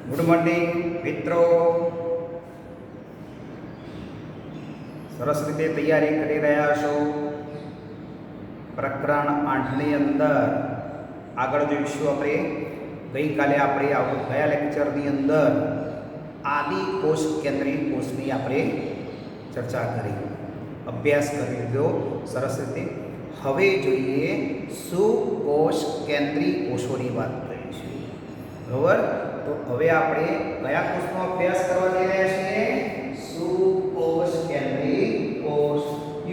Good morning મિત્રો, સરસ રીતે તૈયારી કરી રહ્યા છો. પ્રકરણ 8ની અંદર આગળ જોઈશું આપણે. ગઈકાલે આપણે ગયા લેક્ચરની અંદર આદિ કોષ કેન્દ્રીય કોષની આપણે ચર્ચા કરી, અભ્યાસ કરી લીધો સરસ રીતે. હવે જોઈએ સુકોષ કેન્દ્રીય કોષોની વાત કરીશું. બરાબર, તો હવે આપણે કયા કોષનો અભ્યાસ કરવા જઈ રહ્યા છીએ? સુકોષ કેન્દ્રીય કોષ,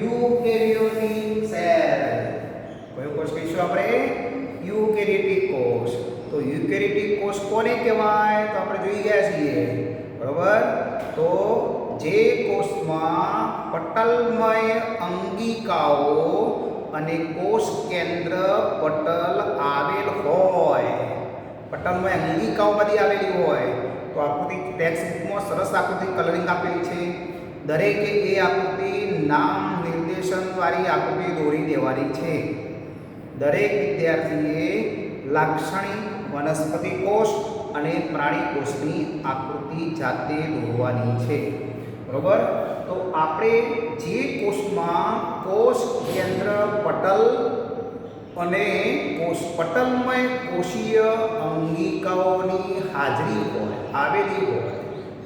યુકેરિયોટિક સેલ. કયો કોષ કહીશું આપણે? યુકેરિયોટિક કોષ. તો યુકેરિયોટિક કોષ કોને કહેવાય? તો આપણે જોઈ ગયા છીએ. બરાબર, તો જે કોષમાં પટલમય અંગિકાઓ અને કોષ કેન્દ્ર પટલ આવેલ હોય, પટલમય અંગિકાઓ બધી આવેલી હોય. તો આકૃતિ ટેક્સ્ટબુકમાં સરસ આકૃતિ કલરિંગ આપેલી છે. દરેકે એ આકૃતિ નામ નિર્દેશન વાળી આકૃતિ દોરી દેવાની છે. દરેક વિદ્યાર્થીએ લાક્ષણિક વનસ્પતિ કોષ અને પ્રાણી કોષની આકૃતિ જાતે દોરવાની છે. બરોબર, તો આપણે જે કોષમાં કોષ કેન્દ્ર પટલ અને પટલમય કોષીય અંગિકાઓની હાજરી હોય, આવેલી હોય,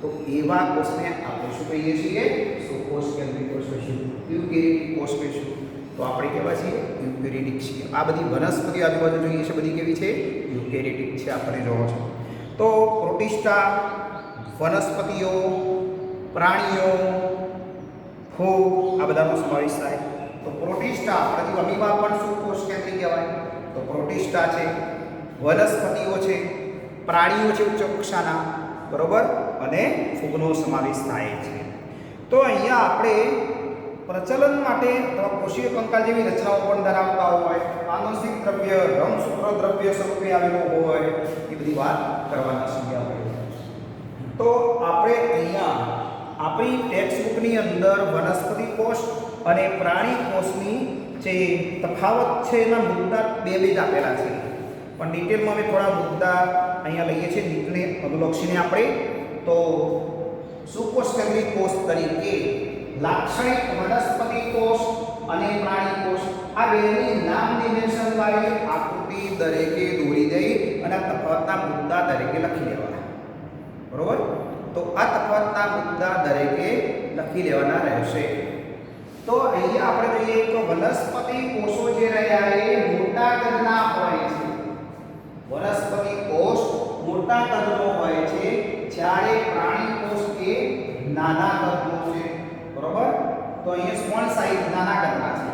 તો એવા કોષને આપણે શું કહીએ છીએ? સુકોષ કેન્દ્રીય કોષ કહીશું, યુકેરિયોટિક કોષ કહીશું. તો આપણે કેવા છીએ? યુકેરિયોટિક છીએ. આ બધી વનસ્પતિ આજુબાજુ જોઈએ છે, બધી કેવી છે? યુકેરિયોટિક છે. આપણે જોવો છો તો પ્રોટિસ્ટા વનસ્પતિઓ, પ્રાણીઓ, ફૂગ, આ બધાનો સમાવેશ થાય. તો પ્રોટિસ્ટા પ્રતિ અમીબા પણ સુકોષ કેન્દ્રીય કહેવાય. તો પ્રોટિસ્ટા છે, વનસ્પતિઓ છે, પ્રાણીઓ છે ઉચ્ચ કક્ષાના, બરોબર, અને ફૂગનો સમાવેશ થાય છે. તો અહીંયા આપણે પ્રચલન માટે અથવા કોષીય કંકાલ જેવી રચનાઓ પણ ધરાવતા હોય, આનુવંશિક દ્રવ્ય, રંગસૂત્ર દ્રવ્ય સ્વરૂપે આવેલું હોય, એ બધી વાત કરવાના છીએ આપણે. તો આપણે અહીંયા આપણી ટેક્સ્ટબુકની અંદર વનસ્પતિ કોષ અને પ્રાણી કોષની જે તફાવત છે એના મુદ્દા બે જ આપેલા છે, પણ ડિટેલમાં અમે થોડા મુદ્દા અહીંયા લઈએ છીએ નીકળે અનુલક્ષીને આપણે. તો સુકોષ કેન્દ્રીય કોષ તરીકે લાક્ષણિક વનસ્પતિ કોષ અને પ્રાણી કોષ, આ બેની નામ નિર્દેશન વાળી આકૃતિ દરેકે દોરી દઈ અને તફાવતના મુદ્દા દરેકે લખી લેવાના. બરોબર, તો આ તફાવતના મુદ્દા દરેકે લખી લેવાના રહેશે. તો અહીંયા આપણે જોઈએ તો વનસ્પતિ કોષો જે રહ્યા એ મોટા કદના હોય છે. વનસ્પતિ કોષ મોટા કદનો હોય છે, જ્યારે પ્રાણી કોષ એ નાના કદનો છે. બરોબર, તો અહીંયા સ્મોલ સાઈઝ, નાના કદના છે.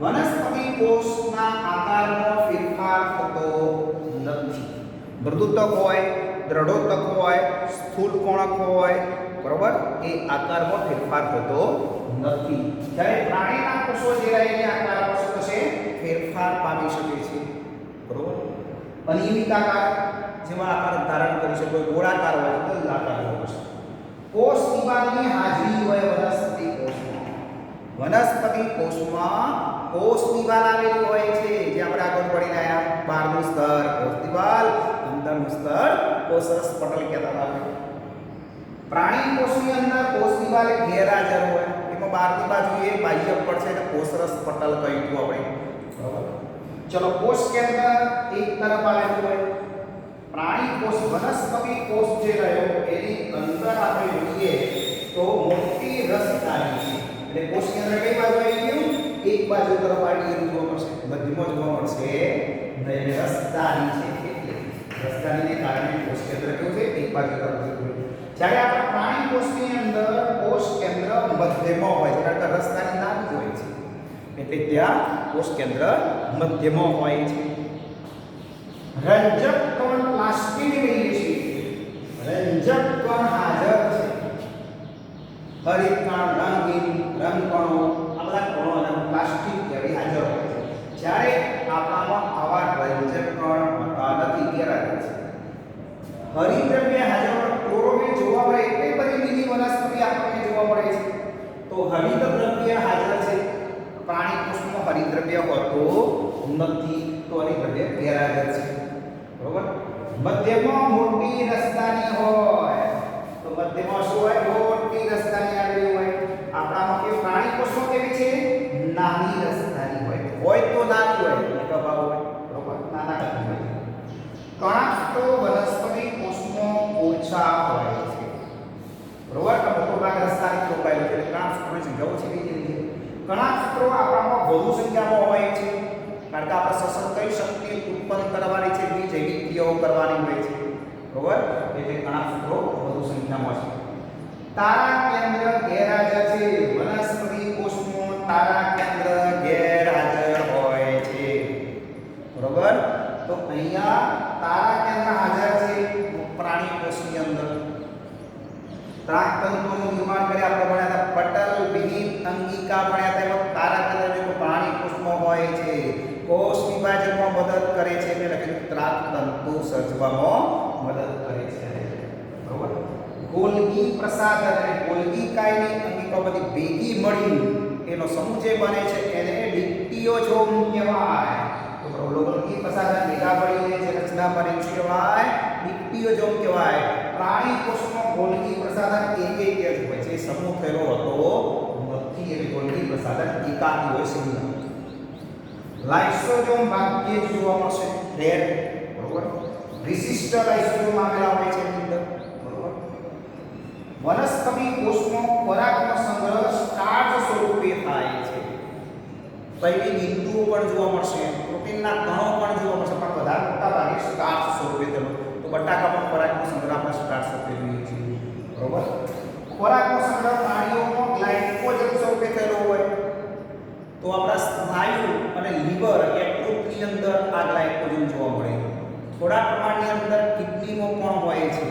વનસ્પતિ કોષના આકારમાં ફેરફાર થતો નથી. મૃદુતક હોય, દ્રઢોતક હોય, સ્થૂળ કોણક હોય, બરોબર, એ આકારમાં ફેરફાર થતો નથી. જ્યારે પ્રાણીના કોષો જે રહે છે આકારમાં શું થશે? ફેરફાર પામી શકે છે. બરોબર, અનિયમિત આકાર જેવા આકાર ધારણ કરી શકે, ગોળાકાર હોય, ગોળાકાર હોય છે. કોષ દિવાલની હાજરી હોય વનસ્પતિ કોષમાં. વનસ્પતિ કોષમાં કોષ દિવાલ આવેલી હોય છે, જે આપણે આગળ પડી રહ્યા. બહારનું સ્તર કોષ દિવાલ, અંદરનું સ્તર કોષરસ પટલ કહેતા હતા. પ્રાણી કોષની અંદર કોષ દિવાલ ગેરહાજર હોય, એમાં બહારની બાજુએ બાહ્ય પડ છે, એટલે કોષરસ પટલ કહીશું આપણે. બરાબર, ચલો કોષ કેન્દ્ર એક તરફ આવેલું હોય. પ્રાણી કોષ, વનસ્પતિ કોષ જે રહ્યો એની અંદર આપણે જોઈએ તો મોટી રસધારી છે. એટલે કોષ કેન્દ્ર કઈ બાજુ આવી ગયું? એક બાજુ તરફ આવી ગયું જોવા મળશે, મધ્યમાં જોવા મળશે નહીં. રસધારી છે, એટલે રસધારીને કારણે કોષ કેન્દ્ર કેવું છે? એક બાજુ તરફ જતું. જ્યારે આપણા પ્રાણી કોષની અંદર કોષ કેન્દ્ર મધ્યમાં હોય, એટલે રસધારી નાની હોય છે, એટલે ત્યાં કોષ કેન્દ્ર મધ્યમાં હોય છે. રંજક કણ પ્લાસ્ટિક લઈએ છીએ. રંજક કણ હાજર છે. હરિત કણ, રંગીન, રંગકણો, આ બધા કણો અને પ્લાસ્ટિક જેવી હાજર હોય છે. જ્યારે આપણામાં આવા રંજક કણ હોતા નથી, ગેરહાજર છે. હરિતદ્રવ્ય હાજર હોય, ક્લોરોફિલ જોવા મળે, એટલી બધી બીજી વનસ્પતિ આપણને જોવા મળે છે. તો હરિતદ્રવ્ય હાજર છે. પ્રાણી કોષમાં હરિતદ્રવ્ય હોતું નથી, તો હરિતદ્રવ્ય ગેરહાજર છે. બરોબર, મધ્યમાં મોટી રસ્તાની હોય તો મધ્યમાં શું હોય? મોટી રસ્તાની આવેલી હોય. આપણામાં કે પ્રાણી કોષો કેવી છે? નાની રસ્તાની હોય તો નાની હોય એટલે ભાવ હોય બરોબર, નાના કદની હોય. કણાક્ષ તો વનસ્પતિ કોષમાં ઓછા હોય છે બરોબર, તો મોટો ભાગ રસ્તાની રોકાયેલો છે એટલે કણાક્ષ સંખ્યા ઓછી થઈ જાય છે. કણાક્ષ આપણામાં વધુ સંખ્યામાં હોય છે કારણ કે આપણે શ્વસન કરી શક્તિ ઉત્પન્ન કરવાની છે, જૈવિક ક્રિયાઓ કરવાની હોય છે બરોબર, એટલે કણાક્ષ વધુ સંખ્યામાં છે. તારા કેન્દ્ર ગેરહાજર છે. વનસ્પતિ કોષમાં તારા કેન્દ્ર ગેરહાજર હોય છે બરોબર, તો અહીંયા તારા કેન્દ્ર હાજર છે પ્રાણી કોષની અંદર. ત્રાકતંતુનું નિર્માણ કરી આપણે ભણ્યા હતા, પટલ વિહીન અંગિકા ભણ્યા હતા, એમાં તારા કેન્દ્ર જો પ્રાણી કોષમાં હોય છે, કોષ વિભાજનમાં મદદ કરે છે એટલે લખેલું ત્રાકતંતુ સર્જવામાં મદદ કરે છે બરોબર. ગોલ્ગી પ્રસાધન અને ગોલ્ગી કાયની અંગિકાઓ બધી ભેગી મળી એનો સમૂહ બને છે એને ડિક્ટિયોઝોમ કહેવાય. તો ગોલ્ગી પ્રસાધન ભેગા મળીને જે રચના બને છે કહેવાય ડિક્ટિયોઝોમ કહેવાય. પ્રાણી કોષમાં ગોલ્ગી પ્રસાધન એક જ હોય છે, સમૂહ થયેલો હતો નથી એટલે ગોલ્ગી પ્રસાધન એકાકી હોય છે. લાઇસોઝોમ ભાગ્યે જ જોવા મળશે રેર બરોબર, વિશિષ્ટ લાઇસોઝોમ આવેલા હોય છે એની અંદર બરોબર. વનસ્પતિ કોષમાં ખોરાકનો સંગ્રહ સ્ટાર્ચ સ્વરૂપે થાય છે. કઈ બિંદુઓ પણ જોવા મળશે, પ્રોટીનના કણો પણ જોવા મળશે, પણ વધારે મોટા ભાગે સ્ટાર્ચ સ્વરૂપે થયેલો. તો બટાકામાં ખોરાકનો સંગ્રહ આપણે સ્ટાર્ચ સ્વરૂપે જોઈએ છીએ બરોબર. ખોરાકનો સંગ્રહ પ્રાણીઓમાં ગ્લાયકોજન સ્વરૂપે થયેલો હોય તો આપણા સ્નાયુ અને લીવર યકૃતની અંદર આ ગ્લાયકોજન જોવા મળે. થોડા પ્રમાણની અંદર કિડનીમાં પણ હોય છે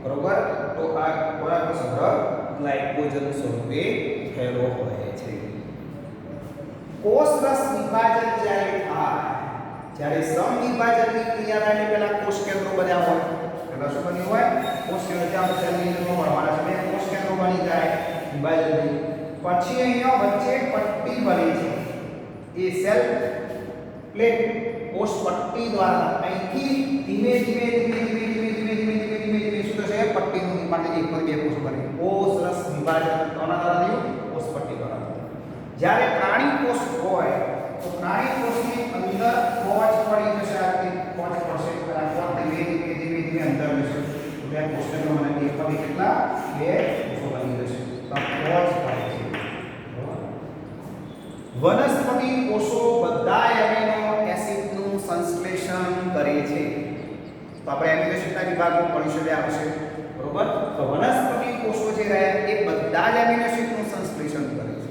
બરોબર, તો આ ખોરાકનો સંગ્રહ ગ્લાયકોજન સ્વરૂપે થયેલો હોય છે. કોષરસ વિભાજન જ્યારે થાય, જ્યારે સમવિભાજનની ક્રિયા થાય પહેલા કોષ કેન્દ્રો બન્યા હોય, પહેલા શું બન્યું હોય? કોષ કેન્દ્ર. ત્યાં સેલની અંદર મળવાના છે કોષ કેન્દ્રો બની જાય વિભાજનની. પછી અહીંયા વચ્ચે પટ્ટી બને છે, એ સેલ પ્લેટ કોષ પટ્ટી દ્વારા અહીંથી ધીમે ધીમે ધીમે ધીમે ધીમે ધીમે ધીમે ધીમે ધીમે ધીમે શું થશે? પટ્ટીનું નિર્માણ થઈ એક બે કોષ બને. કોષરસ વિભાજન કોના દ્વારા થયું? કોષ પટ્ટી દ્વારા. જ્યારે પ્રાણી કોષ હોય તો પ્રાણી કોષની અંદર કોચ પડી જશે, આ રીતે કોચ પડશે, કોચ ધીમે ધીમે ધીમે ધીમે અંદર જશે તો બે કોષનો મને દેખાવી કેટલા? બે કોષો બની જશે તો કોચ પડે છે. વનસ્પતિ કોષો બધા એમિનો એસિડનું સંશ્લેષણ કરે છે. તો આપણે એમિનો એસિડના વિભાગમાં ભણીશું આવશે બરોબર. તો વનસ્પતિ કોષો જે રહ્યા એ બધા જ એમિનો એસિડનું સંશ્લેષણ કરે છે.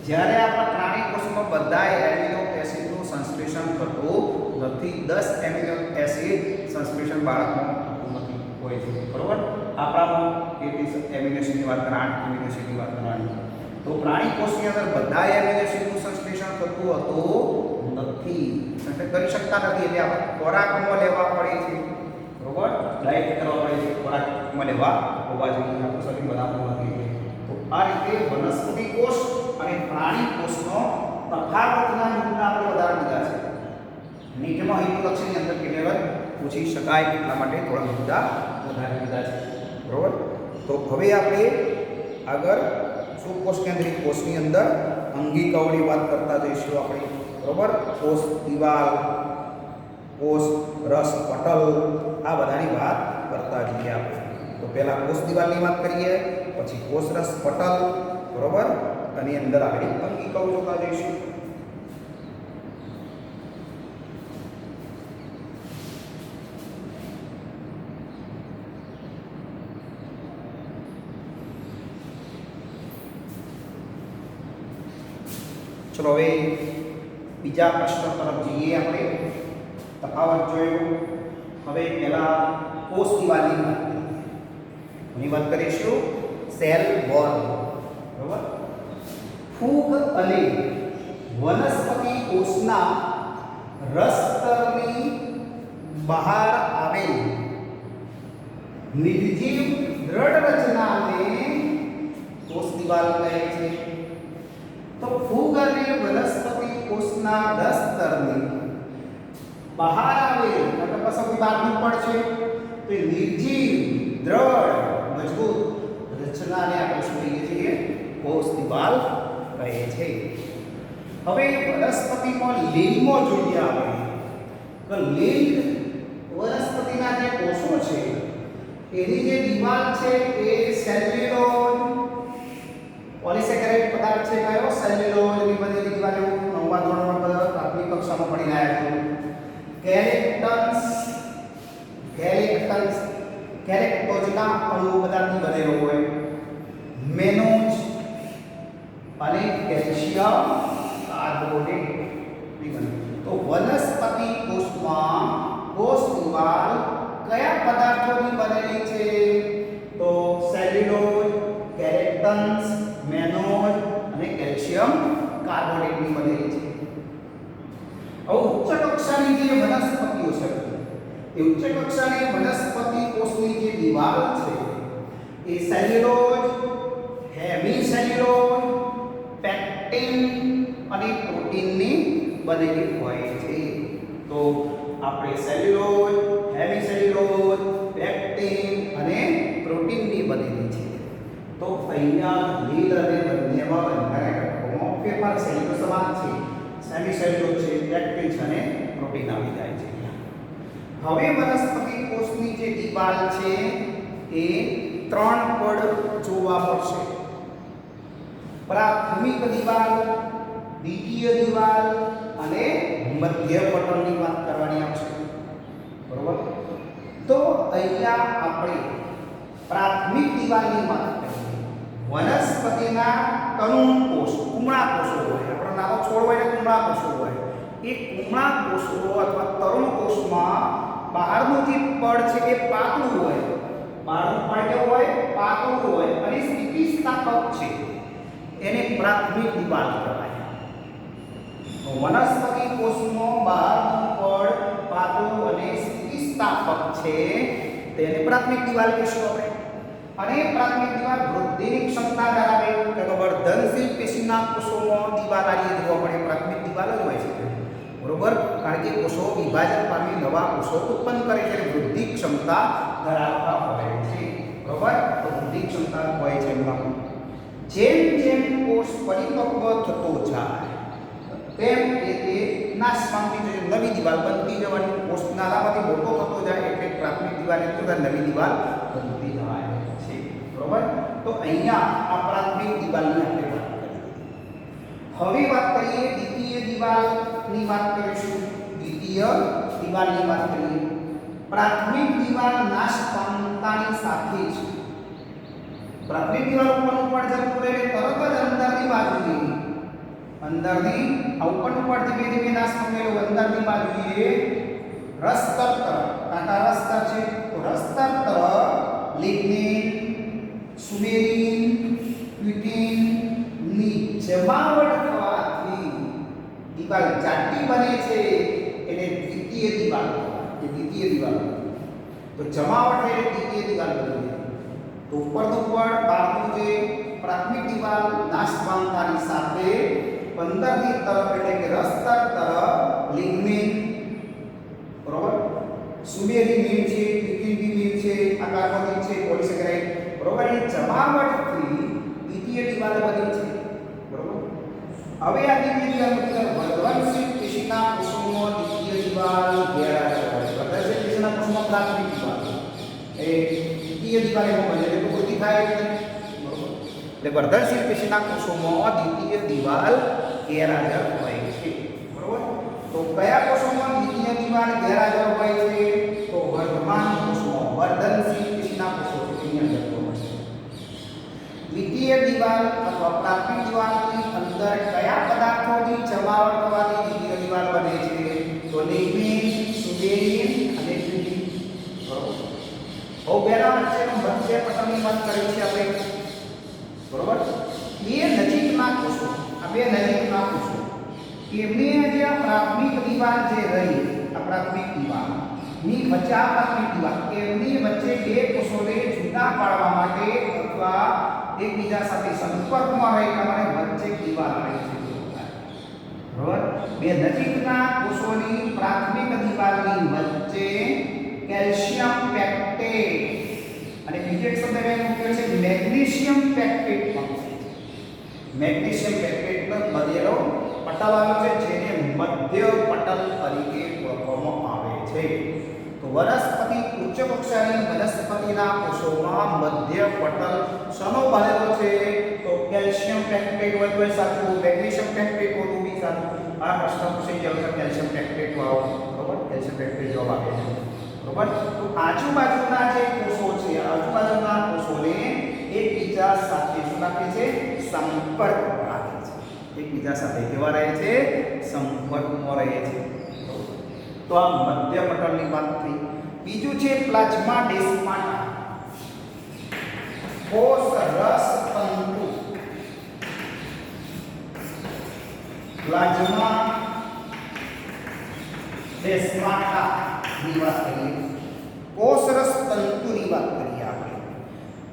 જ્યારે આપણા પ્રાણી કોષમાં બધા એમિનો એસિડનું સંશ્લેષણ થતું નથી. 10 એમિનો એસિડ સંશ્લેષણ બાળકમાં થતું નથી હોય છે બરોબર. આપણામાં 30 એમિનો એસિડની વાત કરીએ, 8 એમિનો એસિડની વાત કરવાની. તો પ્રાણી કોષની અંદર બધા એમિનો એસિડનું સંશ્લેષણ થતું હતું નથી, સંશ્લેષણ કરી શકતા નથી એટલે આપણે ખોરાકમાં લેવા પડે છે બરોબર, ડાયટ કરવા પડે છે, ખોરાકમાં લેવા હોવા જોઈએ. આપણું શરીર બનાવતું નથી. તો આ રીતે વનસ્પતિ કોષ અને પ્રાણી કોષનો તફાવતના મુદ્દા આપણે વધારે લીધા છે. નીચેમાં હિતલક્ષણની અંદર ક્લિયર પૂછી શકાય એટલા માટે થોડા મુદ્દા વધારે લીધા છે બરોબર. તો હવે આપણે આગળ સુકોષ કેન્દ્રિત કોષની અંદર અંગિકાઓની વાત કરતા જઈશું આપણે બરોબર. કોષ દિવાલ, કોષ રસ પટલ, આ બધાની વાત કરતા જઈએ આપણે. તો પહેલા કોષ દિવાલની વાત કરીએ, પછી કોષ રસ પટલ બરોબર, અને અંદર આપણે અંગિકાઓ જોતા જઈશું. ચલો હવે બીજા પ્રશ્ન તરફ જઈએ. આપણે તફાવત જોયો. હવે પહેલા કોષ દિવાલની વાત કરીશું. સેલ વોલ બરોબર. ફૂગ અને વનસ્પતિ કોષના રસતરની બહાર આવેલ નિર્જીવ દ્રઢ રચનાને કોષ દિવાલ કહે છે. તો ફૂગ અને વનસ્પતિ કોષના રસતરની બહાર આવેલ મતલબ સૌથી બહારનું પડ છે તો એ નિર્જીવ દ્રઢ મજબૂત રચનાને આપણે શું કહીએ છીએ કોષ દિવાલ કહે છે હવે વનસ્પતિમાં લીલમાં જોઈએ આપણે તો લીલ વનસ્પતિના જે કોષો છે એની જે દિવાલ છે એ સેલ્યુલોઝ પોલિસેકેરાઇડ પદાર્થ છે કયો સેલ્યુલોઝની બનેલી દિવાલ એવું નવમા ધોરણમાં બધા પ્રાથમિક કક્ષામાં ભણી રહ્યા છો કેરેક્ટોજના અણુઓ પદાર્થથી બનેલો હોય મેનોજ અને કેલ્શિયમ કાર્બોનેટ તો વનસ્પતિ કોષમાં કોષ દિવાલ કયા પદાર્થોની બનેલી છે તો સેલ્યુલોઝ કેરેક્ટન્સ મેનોજ અને કેલ્શિયમ કાર્બોનેટની બનેલી છે હવે ઉચ્ચ કક્ષાની જે વનસ્પતિઓ છે એ ઉચ્ચ કક્ષાની વનસ્પતિ કોષની જે દિવાલ છે એ સેલ્યુલોઝ હેમી સેલ્યુલોઝ પેક્ટિન અને પ્રોટીનની બનેલી હોય છે તો આપણે સેલ્યુલોઝ હેમી સેલ્યુલોઝ પેક્ટિન અને પ્રોટીનની બનેલી છે તો અહીંયા લીલ અને બંનેમાં બંધારણીય ઘટકોમાં ફેરફાર સેલ્યુલોઝ સમાન છે સેમી સેલ્યુલોઝ છે પેક્ટિન છે અને પ્રોટીન આવી જાય છે હવે વનસ્પતિ કોષની જે દિવાલ છે એ ત્રણ પડ જોવા મળશે પ્રાથમિક દિવાલ દ્વિતીય દિવાલ અને મધ્ય પટલની વાત કરવાની આવશે બરોબર તો અહીંયા આપણે પ્રાથમિક દિવાલની વાત કરીએ વનસ્પતિના તરુણ કોષ કુમળા કોષો હોય આપણો નાનો છોડ હોય ને કુમળા કોષો હોય એ કુમળા કોષો અથવા તરુણ કોષમાં બહારનું જે પડ છે એ પાતળું હોય બહારનું પડ કેવું હોય પાતળું હોય અને સ્થિતિસ્થાપક છે એને પ્રાથમિક દિવાલ કહેવાય વનસ્પતિ કોષમાં બહારનું પડ પાતળું અને સ્થિતિસ્થાપક છે તેને પ્રાથમિક દિવાલ કહીશું આપણે અને પ્રાથમિક દિવાલ વૃદ્ધિની ક્ષમતા ધરાવે કે વર્ધનશીલ પેશીના કોષોમાં દિવાલ આવીએ જોવા મળે પ્રાથમિક દિવાલ જ હોય છે બરોબર કારણ કે કોષો વિભાજન પામી નવા કોષો ઉત્પન્ન કરે છે વૃદ્ધિ ક્ષમતા ધરાવતા હોય છે બરોબર તો વૃદ્ધિ ક્ષમતા હોય છે એમાં જેમ જેમ કોષ પરિપક્વ થતો જાય તેમ તે નાશ પામતી જાય નવી દિવાલ બનતી જવાની કોષ નાનામાંથી મોટો થતો જાય એટલે પ્રાથમિક દિવાલ એટલે નવી દિવાલ બનતી જાય છે બરોબર તો અહીંયા આ પ્રાથમિક દિવાલની આપણે વાત કરીએ હવે વાત કરીએ દ્વિતીય દિવાલની વાત કરીશું દ્વિતીય દિવાલની વાત કરીએ પ્રાથમિક દિવાલ નાશ પામતાની સાથે જ પ્રાથમિક દિવાલ ઉપરનું પડ જતું રહે તરત જ અંદરની બાજુએ અંદરની ઉપરનું પડ ધીમે ધીમે નાશ પામેલું અંદરની બાજુએ રસતર કાંટા રસતર છે તો રસતર તરફ લિગ્નિન સુમેરિન પ્યુટિન ની જમાવટ થવાથી દિવાલ જાડી બને છે એને દ્વિતીય દિવાલ એ દ્વિતીય દિવાલ તો જમાવટ એટલે દ્વિતીય દિવાલ બની તો ઉપરનું પડ બહારનું જે પ્રાથમિક દિવાલ નાશ પામતાની સાથે અંદરની તરફ એટલે કે રસ્તર તરફ લિગ્નિન બરોબર સુમેરિન છે પ્યુટિન છે આ કાર્બોનિક છે પોલિસેકેરાઇડ બરોબર એ જમાવટથી દ્વિતીય દિવાલ બની છે બરોબર હવે આ દ્વિતીય દિવાલ વર્ધનશીલ પેશીના કોષોમાં દ્વિતીય દિવાલ ઘેરાયેલ હોય છે વર્ધનશીલ પેશીના કોષોમાં પ્રાથમિક દિવાલ એ દ્વિતીય દિવાલ એમાં બને એટલે પૂર્તિ થાય છે બરોબર એટલે વર્ધનશીલ પેશીના કોષોમાં દ્વિતીય દિવાલ ઘેરાયેલ હોય છે બરોબર તો કયા કોષોમાં દ્વિતીય દિવાલ ઘેરાયેલ હોય છે તો વર્ધમાન કોષોમાં વર્ધનશીલ પેશીના કોષો ની અંદર દ્વિતીય દિવાલ અથવા પ્રાથમિક દિવાલની અંદર કયા પદાર્થોની જમાવટ થવાથી દ્વિતીય દિવાલ બને છે તો લિગ્નિન સુમેરિન અને પ્યુટિન બરોબર હવે બેના વચ્ચેનો મધ્ય પટલની વાત કરી છે આપણે બરોબર બે નજીકના કોષો આ બે નજીકના કોષો એમની જે પ્રાથમિક દિવાલ જે રહી આ પ્રાથમિક દિવાલ ની વચ્ચે આ પ્રાથમિક દિવાલ એમની વચ્ચે બે કોષોને જુદા પાડવા માટે અથવા એકબીજા સાથે સંપર્કમાં રહે એટલે વચ્ચે દિવાલ રહી છે બરાબર બે નજીકના કોષોની પ્રાથમિક દિવાલની વચ્ચે મેગ્નેશિયમ પેક્ટેટ પણ છે. મેગ્નેશિયમ પેક્ટેટનો મધ્યનો પટલ આવે છે જેને મધ્ય પટલ તરીકે ઓળખવામાં આવે છે. તો વનસ્પતિ ઉચ્ચ કક્ષાની વનસ્પતિના કોષોમાં મધ્ય પટલ શેનો બનેલો છે? તો કેલ્શિયમ પેક્ટેટ હોય તો સાચું, મેગ્નેશિયમ પેક્ટેટ હોય તો બી સાચું. આ પ્રશ્ન પૂછી જાય છે કેલ્શિયમ પેક્ટેટ વાળો, બરોબર? કેલ્શિયમ પેક્ટેટ જવાબ આપે છે, બરોબર? તો આજુબાજુના જે કોષો છે, આજુબાજુના કોષોને એકબીજા સાથે શું રાખે છે? સંપર્ક રાખે છે. એકબીજા સાથે કેવા રહે છે? સંપર્કમાં રહે છે. તો આ મધ્ય પટલની વાત થઈ. બીજું છે પ્લાઝ્મા ડેસ્માટા, કોષ રસ તંતુ. પ્લાઝ્મા ડેસ્માટા ની વાત કરીએ, કોષ રસ તંતુની વાત કરીએ આપણે.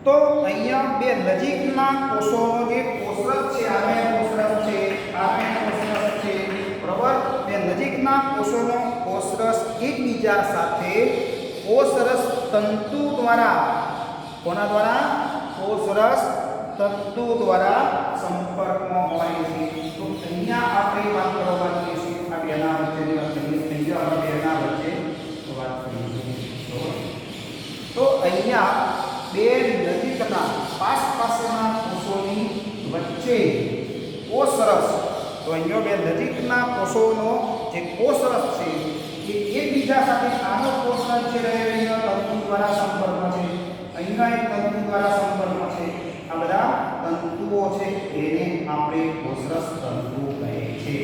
તો અહીંયા બે નજીકના કોષોનો જે કોષરસ છે, આને કોષરસ છે, આને કોષરસ છે, બરોબર? બે નજીકના કોષોનો કોષરસ એકબીજા સાથે કોષરસ તંતુ દ્વારા, કોના દ્વારા? કોષરસ તંતુ દ્વારા સંપર્કમાં હોય છે. તો અહીંયા આપણે વાત કરવાની છે આ બેના વચ્ચેની વાત કરીએ. અહીંયા આપણે બેના વચ્ચે વાત કરીએ, બરોબર? તો અહીંયા બે નજીકના પાસના કોષોની વચ્ચે કોષરસ, તો અહીંયા બે નજીકના કોષોનો જે કોષરસ છે એ એકબીજા સાથે આનો કોષરસ છે અહીંયા તંતુ દ્વારા સંપર્કમાં છે, અહીંયા એક તંતુ દ્વારા સંપર્કમાં છે. આ બધા તંતુઓ છે એને આપણે કોષરસ તંતુ કહે છે.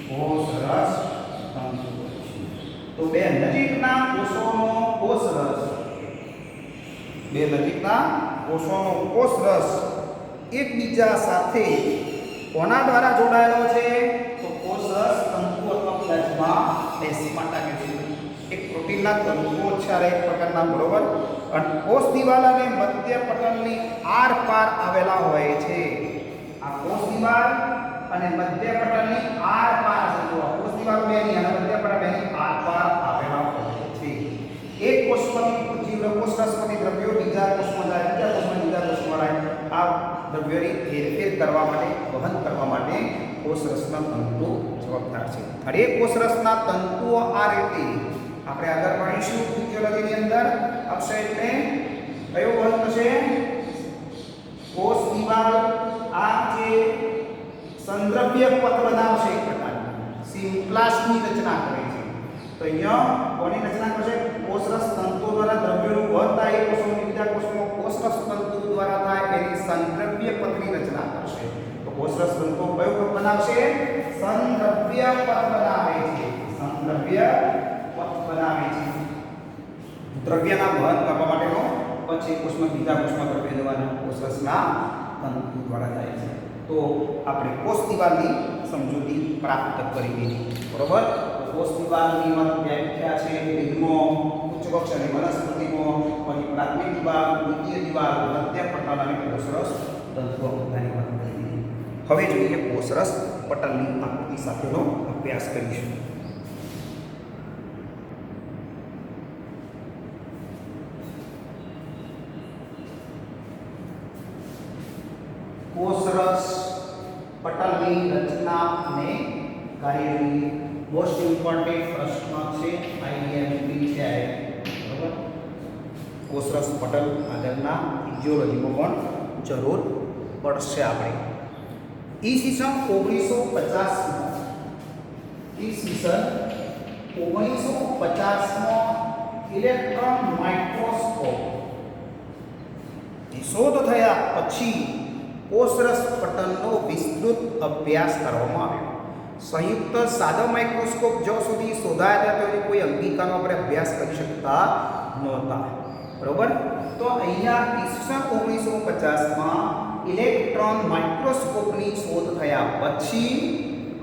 કોષરસ તંતુ. તો બે નજીકના કોષોનો કોષરસ, બે નજીકના કોષોનો કોષરસ એકબીજા સાથે કોના દ્વારા જોડાયેલો છે? તો કોષરસ તંતુ અથવા પ્લાઝ્મા ડેસ્માટા કહે છે. એક પ્રોટીનના તંતુઓ છે આ એક પ્રકારના, બરોબર? અને કોષ દિવાલ અને મધ્ય પટલની આરપાર આવેલા હોય છે. આ કોષ દિવાલ અને મધ્ય પટલની આરપાર છે. જો કોષ દિવાલ બેની અને મધ્ય પટલ બેની આરપાર આવેલા હોય છે. એક કોષમાંથી જીવકોષરસમાંથી દ્રવ્યો બીજા કોષમાં જાય, બીજા કોષમાં બીજા કોષમાં જાય. આ દ્રવ્યોની હેરફેર કરવા માટે, વહન કરવા માટે કોષરસના તંતુ જવાબદાર છે. અને એ કોષરસના તંતુઓ આ રીતે આપણે આગળ ભણીશું ફિઝિયોલોજીની અંદર. આપશે એટલે કયો વહન થશે? કોષ દિવાલ આ જે સંદ્રવ્ય પથ બનાવશે એક પ્રકારની સિમ્પ્લાસ્ટની રચના કરે છે. તો અહીંયા કોની રચના કરશે? કોષરસ તંતુ દ્વારા દ્રવ્યોનું વહન થાય, એક કોષોથી બીજા કોષમાં કોષરસ તંતુ દ્વારા થાય એની સંદ્રવ્ય પથની રચના કરશે. તો કોષરસ તંતુ કયો પથ બનાવશે? સંદ્રવ્ય પથ બનાવે છે. સંદ્રવ્ય પથ બનાવે છે. દ્રવ્યના વહન કરવા માટેનો પછી કોષમાં બીજા કોષમાં દ્રવ્ય જવાના કોષરસના તંતુ દ્વારા જાય છે. તો આપણે કોષ દિવાલની સમજૂતી પ્રાપ્ત કરી દીધી, બરોબર? કોષ દિવાલની વ્યાખ્યા છે વિદ્મો, ઉચ્ચ કક્ષાની વનસ્પતિમાં, પછી પ્રાથમિક દિવાલ, દ્વિતીય દિવાલ, મધ્ય પટલ અને કોષરસ તંતુઓ બધાની વાત કરી દીધી. હવે જોઈએ કોષરસ પટલની આકૃતિ સાથેનો અભ્યાસ કરીશું. કોષરસ પટલની રચના અને કાર્યની મોસ્ટ ઇમ્પોર્ટન્ટ પ્રશ્ન છે, આઈએમપી છે, બરાબર? કોષરસ પટલ આગળના ફિઝિયોલોજીમાં પણ જરૂર પડશે. આપણે ઈસવીસન 1950માં ઇલેક્ટ્રોન માઇક્રોસ્કોપ શોધ થયા પછી કોષરસ પટલનો વિસ્તૃત અભ્યાસ કરવામાં આવ્યો. સંયુક્ત સાદા માઇક્રોસ્કોપ જ્યાં સુધી શોધાયા હતા ત્યાં કોઈ અંગિકાનો આપણે અભ્યાસ કરી શકતા નહોતા, બરોબર? તો અહીંયા ઈસવીસન 1950માં ઇલેક્ટ્રોન માઇક્રોસ્કોપની શોધ થયા પછી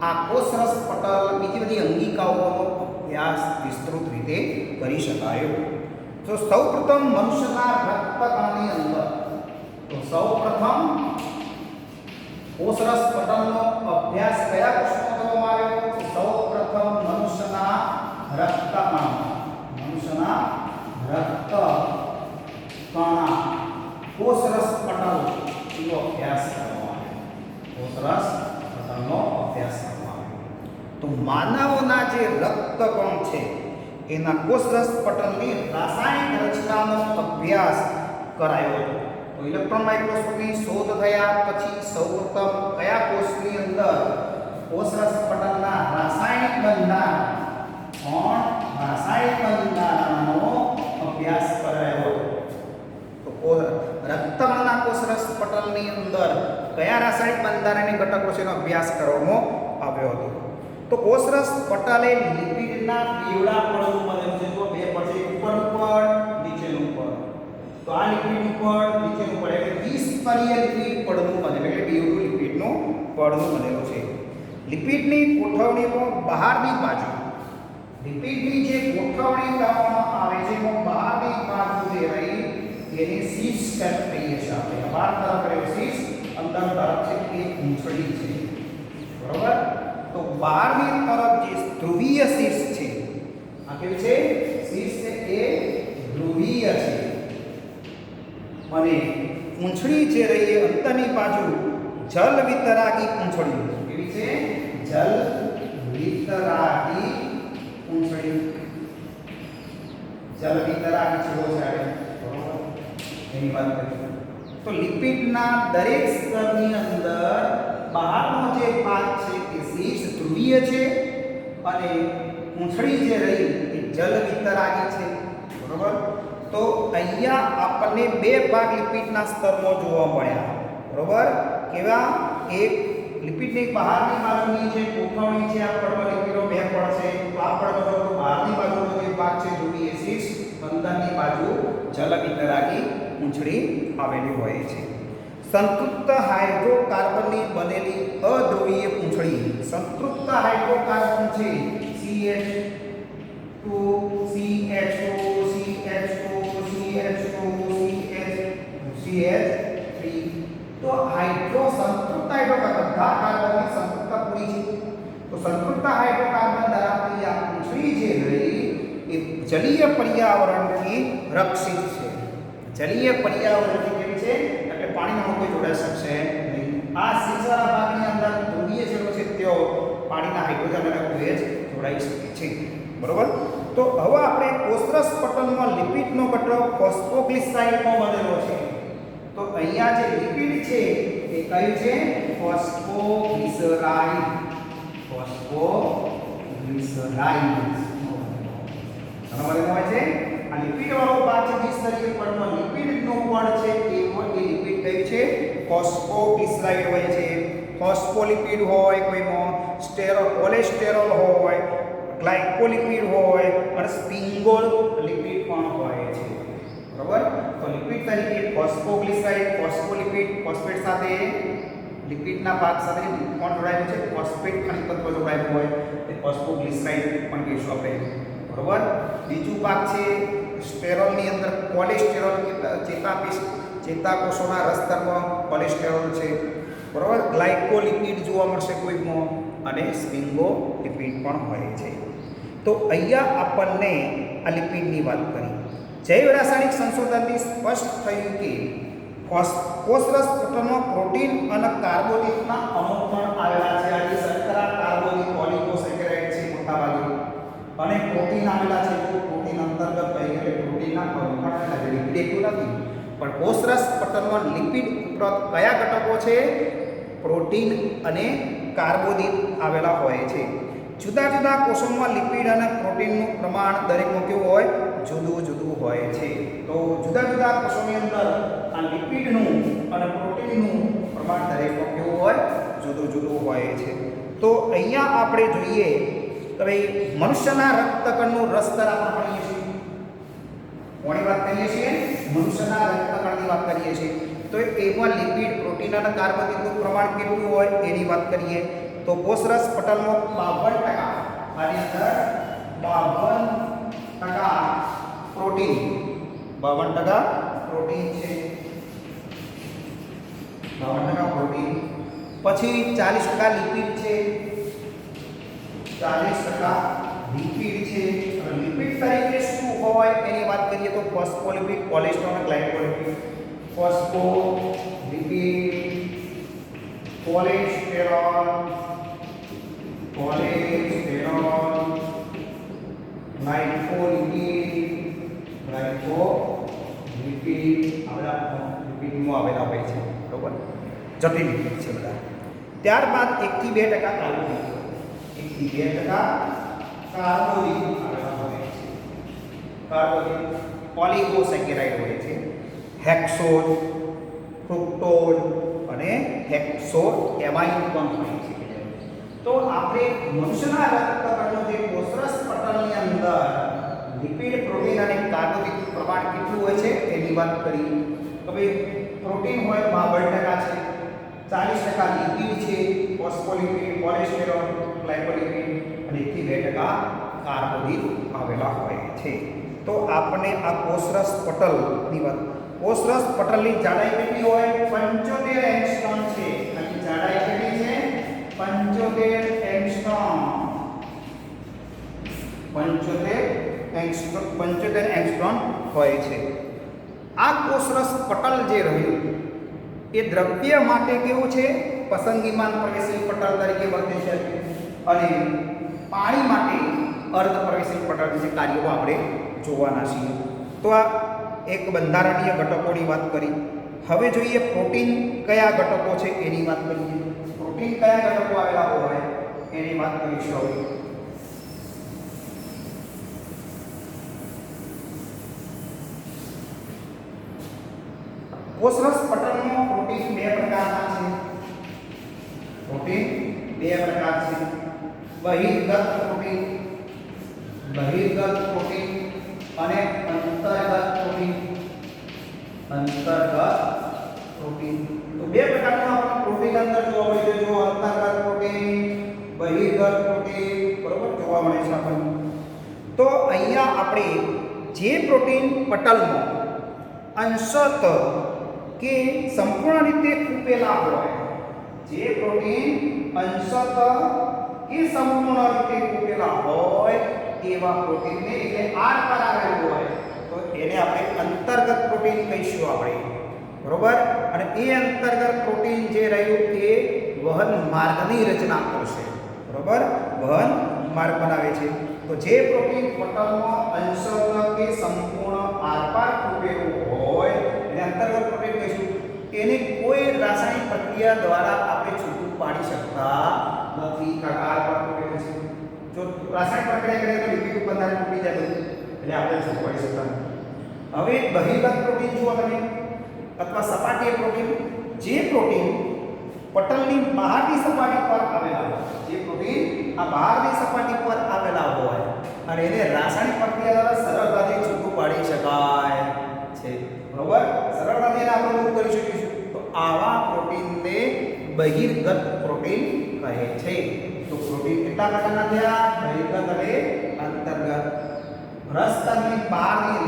આ કોષરસ પટલ બીજી બધી અંગિકાઓનો અભ્યાસ વિસ્તૃત રીતે કરી શકાયો. તો સૌપ્રથમ મનુષ્યના રક્તકણની અંદર, તો સૌપ્રથમ કોષરસ પટલનો અભ્યાસ કયા કોષમાં કરવામાં આવ્યો? સૌપ્રથમ મનુષ્યના રક્તકણ, મનુષ્યના રક્તકણ કોષરસ પટલ કોષરસ પટલનો અભ્યાસ કરવામાં આવ્યો. તો માનવના જે રક્તકણ છે એના કોષરસ પટલની રાસાયણિક રચનાનો અભ્યાસ કરાયો હતો. તો ઇલેક્ટ્રોન માઇક્રોસ્કોપની શોધ થયા પછી સૌપ્રથમ કયા કોષની અંદર કોષરસ પટલના રાસાયણિક બંધારણનો અભ્યાસ કરાયો હતો. તો રક્તકણના કોષરસ પટલની અંદર કયા રાસાયણિક બંધારણીય ઘટકો છે એનો અભ્યાસ કરવામાં આવ્યો હતો. તો કોષરસ પટલ એ લિપિડના પીવડા પડનું બનેલું છે. તો બે પડ છે, ઉપરનું પડ, નીચેનું પડ. તો આ લિપિડનું પડ, નીચેનું પડ એટલે દ્વિસ્તરીય લિપિડ પડનું બનેલું, એટલે બેવડું લિપિડનું પડનું બનેલું છે. લિપિડની ગોઠવણીમાં બહારની બાજુ લિપિડની જે ગોઠવણી કરવામાં આવે છે એમાં બહારની બાજુ જે રહી એને શીર્ષ સ્ટેપ કહીએ છીએ આપણે. બહાર તરફ રહે શીર્ષ, અંદર તરફ છે એ પૂંછડી છે. બરોબર? તો બહારની તરફ જે ધ્રુવીય શીર્ષ છે, આ કેવું છે? શીર્ષ છે એ ધ્રુવીય છે. અને પૂંછડી જે રહી એ અંતરની બાજુ જલ વિતરાગી પૂંછડી. કેવી છે? જલ વિતરાગી પૂંછડી. જલ વિતરાગી છેડો છે બરોબર, એની વાત કરીએ. તો લિપિડના દરેક સ્તરની અંદર બહારનો જે ભાગ છે એ શીર્ષ ધ્રુવીય છે અને પૂંછડી જે રહી એ જલ વિતરાગી છે. બરોબર? તો અહીંયા આપણને બે ભાગ લિપિડના સ્તરમાં જોવા મળ્યા. બરોબર? કેવા? એક લિપિડની બહારની બાજુની જે ગોઠવણી છે, આ પડમાં લિપિડો બે પડ છે. તો આ પડમાં જો બહારની બાજુનો જે ભાગ છે ધ્રુવીય શીર્ષ, અંદરની બાજુ જલ વિતરાગી પૂંછડી આવેલી હોય છે. સંતૃપ્ત હાઇડ્રોકાર્બનની બનેલી અધ્રુવીય પૂંછડી. સંતૃપ્ત હાઇડ્રોકાર્બન છે CH2 CH3. તો સંતૃપ્ત હાઇડ્રોકાર્બન બધા કાર્બનની સંતૃપ્તતા પૂરી છે. તો સંતૃપ્ત હાઇડ્રોકાર્બન ધરાવતી આ પૂંછડી જે રહી એ જલીય પર્યાવરણથી રક્ષિત છે. જલીય પર્યાવરણથી કેવી છે? એટલે પાણીમાં કોઈ જોડાઈ શકશે નહીં. આ શીર્ષવાળા ભાગની અંદર ધ્રુવીય છેડો છે તેઓ પાણીના હાઇડ્રોજન અને OH જોડાઈ શકે છે. બરોબર? તો હવે આપણે કોષરસ પટલમાં લિપિડનો ઘટક ફોસ્ફોગ્લિસરાઈડનો બનેલો છે. તો અહીંયા જે લિપિડ છે એ કયું છે? ફોસ્ફોગ્લિસરાઈડ. ફોસ્ફોગ્લિસરાઈડ બનેલો હોય છે. આ લિપિડ વાળો ભાગ છે દ્વિસ્તરીય પડમાં લિપિડનો પડ છે એ લિપિડ કયું છે? ફોસ્ફોગ્લિસરાઈડ હોય છે. ફોસ્ફોલિપિડ હોય, કોઈમાં કોલેસ્ટેરોલ હોય, ગ્લાયકોલિપિડ હોય અને સ્પિંગોલિપિડ પણ હોય છે. બરોબર? તો લિપિડ તરીકે ફોસ્ફોગ્લિસરાઈડ, ફોસ્ફોલિપિડ, ફોસ્ફેટ સાથે લિપિડના ભાગ સાથે કોણ જોડાયેલું છે? ફોસ્ફેટ ખનિજ તત્વ જોડાયેલું હોય તે ફોસ્ફોગ્લિસરાઈડ પણ કહીશું આપણે. બરોબર? બીજું ભાગ છે સ્ટેરોલની અંદર કોલેસ્ટેરોલ, ચેતાકોષોના રસતરમાં કોલેસ્ટેરોલ છે. બરોબર? ગ્લાયકોલિપિડ જોવા મળશે કોઈમાં અને સ્પિંગોલિપિડ પણ હોય છે. તો અહીંયા આપણને આ લિપિડની વાત કરી. જૈવ રાસાયણિક સંશોધનથી સ્પષ્ટ થયું કે કોષરસ પટલમાં પ્રોટીન અને કાર્બોદિતના અણુ પણ આવેલા છે. આ જે શર્કરા, કાર્બોદિત, ઓલિગોસેકેરાઇડ છે મોટાભાગે, અને પ્રોટીન આવેલા છે. તો પ્રોટીન અંતર્ગત કહીએ એટલે પ્રોટીનના અણુ પણ આવેલા છે. લિપિડ એટલું નથી, પણ કોષરસ પટલમાં લિપિડ ઉપરાંત કયા ઘટકો છે? પ્રોટીન અને કાર્બોદિત આવેલા હોય છે. જુદા જુદા કોષોમાં લિપિડ અને પ્રોટીનનું પ્રમાણ દરેકમાં કેવું હોય? જુદું જુદું હોય છે. તો જુદા જુદા કોષોની અંદર આ લિપિડનું અને પ્રોટીનનું પ્રમાણ દરેકમાં કેવું હોય? જુદું જુદું હોય છે. તો અહીંયા આપણે જોઈએ તો ભાઈ મનુષ્યના રક્તકણનું રસતર આપણે ભણીએ છીએ. કોની વાત કરીએ છીએ? મનુષ્યના રક્તકણની વાત કરીએ છીએ. તો એમાં લિપિડ, પ્રોટીન અને કાર્બોદિતનું પ્રમાણ કેટલું હોય એની વાત કરીએ. તો કોષરસ પટલમાં 52% આની અંદર 52% પ્રોટીન, 52% પ્રોટીન છે. 52% પ્રોટીન, પછી 40% લિપિડ છે. 40% લિપિડ છે. લિપિડ તરીકે શું હોય એની વાત કરીએ તો ફોસ્ફોલિપિડ, કોલેસ્ટ્રોલ અને ગ્લાયકોલિપિડ. ફોસ્ફોલિપિડ, કોલેસ્ટેરોલ કોલેસ્ટેરોલ ગ્લાયકોલિપિડ આવેલા લિપિડમાં આવેલા હોય છે, બરોબર, જટિલ લિપિડ છે બધા. ત્યારબાદ 1 થી 2% કાર્બોદિત, 1 થી 2% કાર્બોદિત આવેલા હોય છે. કાર્બોદિત ઓલિગોસેકેરાઇડ હોય છે, હેક્સોઝ, ફ્રુક્ટોઝ અને હેક્સોએમાઇન પણ હોય છે. તો આપણે મનુષ્યના રક્તકણનું જે કોષરસ પટલની અંદર લિપિડ, પ્રોટીન અને કાર્બોદિત પ્રમાણ કેટલું હોય છે એની વાત કરી. તો ભાઈ પ્રોટીન હોય 52% છે, 40% લિપિડ છે, ફોસ્ફોલિપિડ, કોલેસ્ટેરોલ, ગ્લાયકોલિપિડ અને 1 થી 2% કાર્બોદિત આવેલા હોય છે. તો આપણે આ કોષરસ પટલની વાત, કોષરસ પટલની જાડાઈ કેટલી હોય? 75 એંગસ્ટ્રોમ છે. આની જાડાઈ કેટલી છે? 75 એંગસ્ટ્રોમ. 75 એંગસ્ટ્રોમ હોય છે. આ કોષરસ પટલ જે રહ્યું એ દ્રવ્ય માટે કેવું છે? પસંદગીમાન પ્રવેશી પટલ તરીકે વર્તે છે અને પાણી માટે અર્ધ પ્રવેશી પટલ જે કાર્યો આપણે જોવાના છીએ. તો આ એક બંધારણીય ઘટકોની વાત કરી. હવે જોઈએ પ્રોટીન કયા ઘટકો છે એની વાત કરીએ. પ્રોટીન કયા ઘટકો આવેલા હોય એની વાત કરીશું હવે. કોષરસ પટલમાં પ્રોટીન 2 પ્રકારના છે. પ્રોટીન 2 પ્રકાર છે. બહિર્ગત પ્રોટીન, બહિર્ગત પ્રોટીન અને અંતર્ગત પ્રોટીન. અંતર્ગત પ્રોટીન. તો 2 પ્રકારના આપણને પ્રોટીન અંદર જોવા મળે છે. જો અંતર્ગત પ્રોટીન, બહિર્ગત પ્રોટીન, બરોબર જોવા મળે છે આપણને. તો અહીંયા આપણે જે પ્રોટીન પટલમાં અંશત કે સંપૂર્ણ રીતે ખૂપેલા હોય, જે પ્રોટીન અંશત કે સંપૂર્ણ રીતે ખૂપેલા હોય એવા પ્રોટીનને એટલે આર પર આવેલું હોય તો એને આપણે અંતર્ગત પ્રોટીન કહીશું આપણે, બરોબર. અને એ અંતર્ગત પ્રોટીન જે રહ્યું એ વહન માર્ગની રચના કરશે, બરોબર, વહન માર્ગ બનાવે છે. તો જે પ્રોટીન પટલમાં અંશત કે સંપૂર્ણ આરપાર ખૂપેલું હોય એને અંતર્ગત પ્રોટીન કહીશું. એને કોઈ રાસાયણિક પ્રક્રિયા દ્વારા આપણે છૂટું પાડી શકતા નથી, કારણ આરપાર ખૂપેલું છે. જો રાસાયણિક પ્રક્રિયા કરીએ તો લિપિડ બંધારણ તૂટી જાય બધું, એટલે આપણે છૂટું પાડી શકતા નથી. હવે બહિર્ગત પ્રોટીન જુઓ તમે અથવા સપાટીય પ્રોટીન, જે પ્રોટીન પટલની બહારની સપાટી પર આવેલા હોય, જે પ્રોટીન આ બહારની સપાટી પર આવેલા હોય અને એને રાસાયણિક પ્રક્રિયા દ્વારા સરળતાથી છૂટું પાડી શકાય છે, બરોબર, સરળતાથી એને આપણે દૂર કરી શકીશું. તો આવા પ્રોટીનને બહિર્ગત પ્રોટીન કહે છે. તો પ્રોટીન કેટલા પ્રકારના થયા? બહિર્ગત અને અંતર્ગત. રસતંતુની બહારની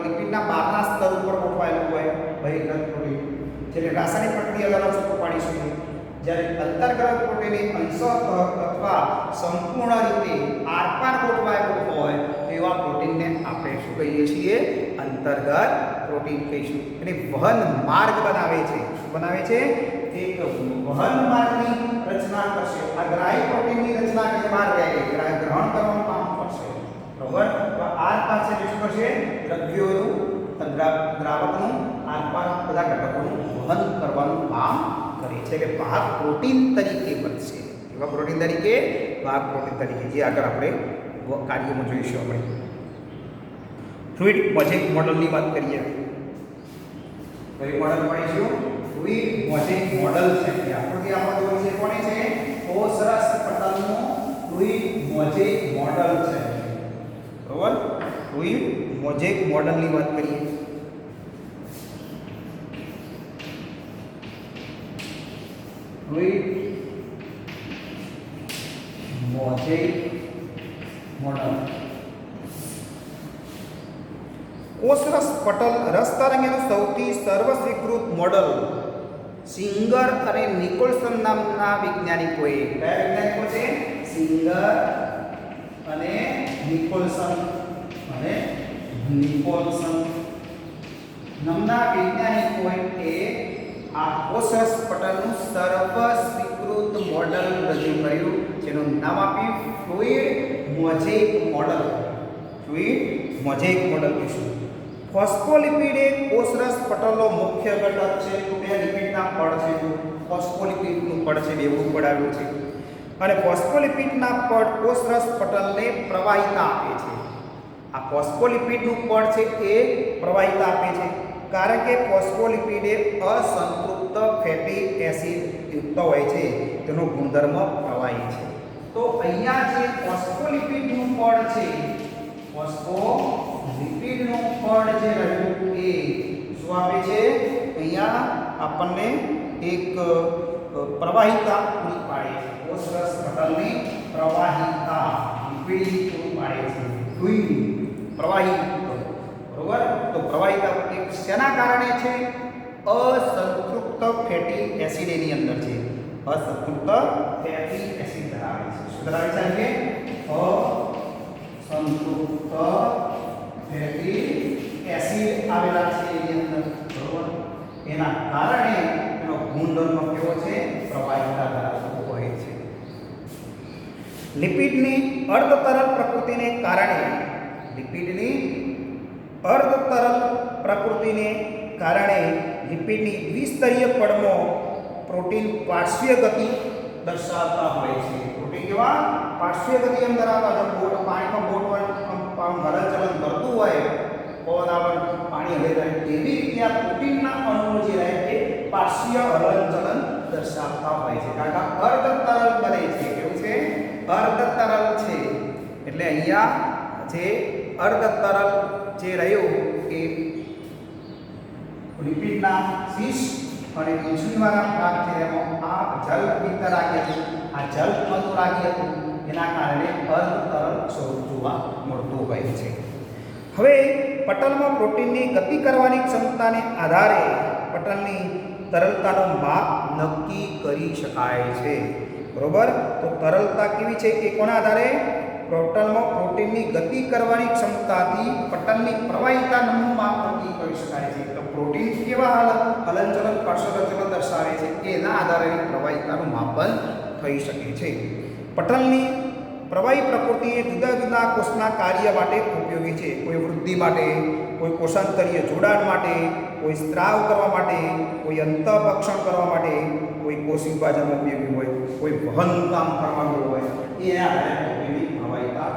લિપિડના બહારના સ્તર ઉપર ગોઠવાયેલું હોય બહિર્ગત પ્રોટીન, જેને રાસાયણિક પ્રક્રિયા દ્વારા છૂટું પાડી શકે. જ્યારે અંતર્ગત પ્રોટીન અંશત અથવા સંપૂર્ણ રીતે આરપાર ગોઠવાયેલું હોય તેવા પ્રોટીનને આપણે શું કહીએ છીએ? અંતર્ગત પ્રોટીન કહીશું. એને વહન માર્ગ બનાવે છે. શું બનાવે છે? એક વહન માર્ગની રચના કરશે. આ ગ્રાહી પ્રોટીનની રચના કરશે, બહાર જાય ગ્રહણ કરવાનું કામ કરશે, બરોબર. તો આરપાર છે શું કરશે? દ્રવ્યોનું દ્રાવકનું આરપાર બધા ઘટકોનું વહન કરવાનું કામ કરે છે. એટલે ભાગ પ્રોટીન તરીકે બનશે. એવા પ્રોટીન તરીકે, ભાગ પ્રોટીન તરીકે, જે આગળ આપણે કાર્યોમાં જોઈશું. આપણે ફ્લુઇડ મોઝેક મોડલની વાત કરીએ. કઈ મોડલ ભણીશું? ફ્લુઇડ મોઝેક મોડલ છે. આકૃતિ આપણે જોઈ છે કોની છે? કોષરસ પટલનું ફ્લુઇડ મોઝેક મોડલ છે, બરોબર. ફ્લુઇડ મોઝેક મોડલની વાત કરીએ. Fluid mosaic model. કોષરસ પટલ રસતર અંગેનું સૌથી સર્વસ્વીકૃત મોડલ સિંગર અને નિકોલસન નામના વૈજ્ઞાનિકોએ, કયા વૈજ્ઞાનિકો છે? સિંગર અને નિકોલસન નામના વૈજ્ઞાનિકોએ આ કોષરસ પટલનું સર્વ સ્વીકૃત મોડલ રજૂ કર્યું, જેનું નામ આપ્યું fluid mosaic model. Fluid mosaic model કહીશું. ફોસ્ફોલિપિડ એ કોષરસ પટલનો મુખ્ય ઘટક છે. બે લિપિડના પડ છે, ફોસ્ફોલિપિડનું પડ છે, બેવું પડ આવ્યું છે. અને ફોસ્ફોલિપિડના પડ કોષરસ પટલને પ્રવાહિતા આપે છે. આ ફોસ્ફોલિપિડનું પડ છે એ પ્રવાહિતા આપે છે, કારણ કે ફોસ્ફોલિપિડ એ અસંતૃપ્ત ફેટી એસિડ યુક્ત હોય છે, તેનો ગુણધર્મ પ્રવાહી છે. તો અહીંયા જે ફોસ્ફોલિપિડનું પડ છે, ફોસ્ફોલિપિડનું પડ જે રહ્યું એ શું આપે છે? અહીંયા આપણને એક પ્રવાહિતા પૂરી પાડે છે. કોષરસ પટલની પ્રવાહિતા લિપિડ પૂરી પાડે છે. ફ્લુઇડ પ્રવાહી, બરોબર. તો પ્રવાહિતા એક શેના કારણે છે? અસંતૃપ્ત ફેટી એસિડ એની અંદર છે. અસંતૃપ્ત ફેટી એસિડ ધરાવે છે. શું ધરાવે છે? કે અસંતૃપ્ત ફેટી એસિડ આવેલા છે એની અંદર, બરોબર. એના કારણે એનો ગુણધર્મ કેવો છે? પ્રવાહિતા ધરાવતો હોય છે. લિપિડની અર્ધતરલ પ્રકૃતિને કારણે લિપિડની દ્વિસ્તરીય પડમાં પ્રોટીન પાર્શ્વીય ગતિ દર્શાવતા હોય છે. પ્રોટીન કેવા? પાર્શ્વીય ગતિ એમ ધરાવતા હોય. બોટ પાણીમાં બોટ હલનચલન કરતું હોય, પવન પાણી હલે રહે, એવી રીતે આ પ્રોટીનના અણુઓ જે રહે તે પાર્શ્વીય હલનચલન દર્શાવતા હોય છે. કારણ કે અર્ધતરલ બને છે. કેવું છે? અર્ધતરલ છે. એટલે અહીંયા જે અર્ધતરલ જે રહ્યું એ લિપિડના શીશ અને પૂંછડીવાળા ભાગ છે, એમાં આ જલ વિતરાગી હતું, આ જલ અનુરાગી હતું, એના કારણે અર્ધતરલ સ્વરૂપ જોવા મળતું હોય છે. હવે પટલમાં પ્રોટીનની ગતિ કરવાની ક્ષમતાને આધારે પટલની તરલતાનું માપ નક્કી કરી શકાય છે, બરોબર. તો તરલતા કેવી છે એ કોના આધારે? પટલમાં પ્રોટીનની ગતિ કરવાની ક્ષમતાથી પટલની પ્રવાહિતાનું માપ નક્કી કરી શકાય છે. તો પ્રોટીન કેવા હલનચલન પાર્શ્વહલનચલન દર્શાવે છે એના આધારે પ્રવાહિતાનું માપન થઈ શકે છે. પટલની પ્રવાહી પ્રકૃતિ એ જુદા જુદા કોષના કાર્ય માટે ઉપયોગી છે. કોઈ વૃદ્ધિ માટે, કોઈ કોષાંતરીય જોડાણ માટે, કોઈ સ્ત્રાવ કરવા માટે, કોઈ અંતઃભક્ષણ કરવા માટે, કોઈ કોષ વિભાજન ઉપયોગી હોય, કોઈ વહન કામ કરવાનું હોય, એ આધારે પ્રોટીનની પ્રવાહિતા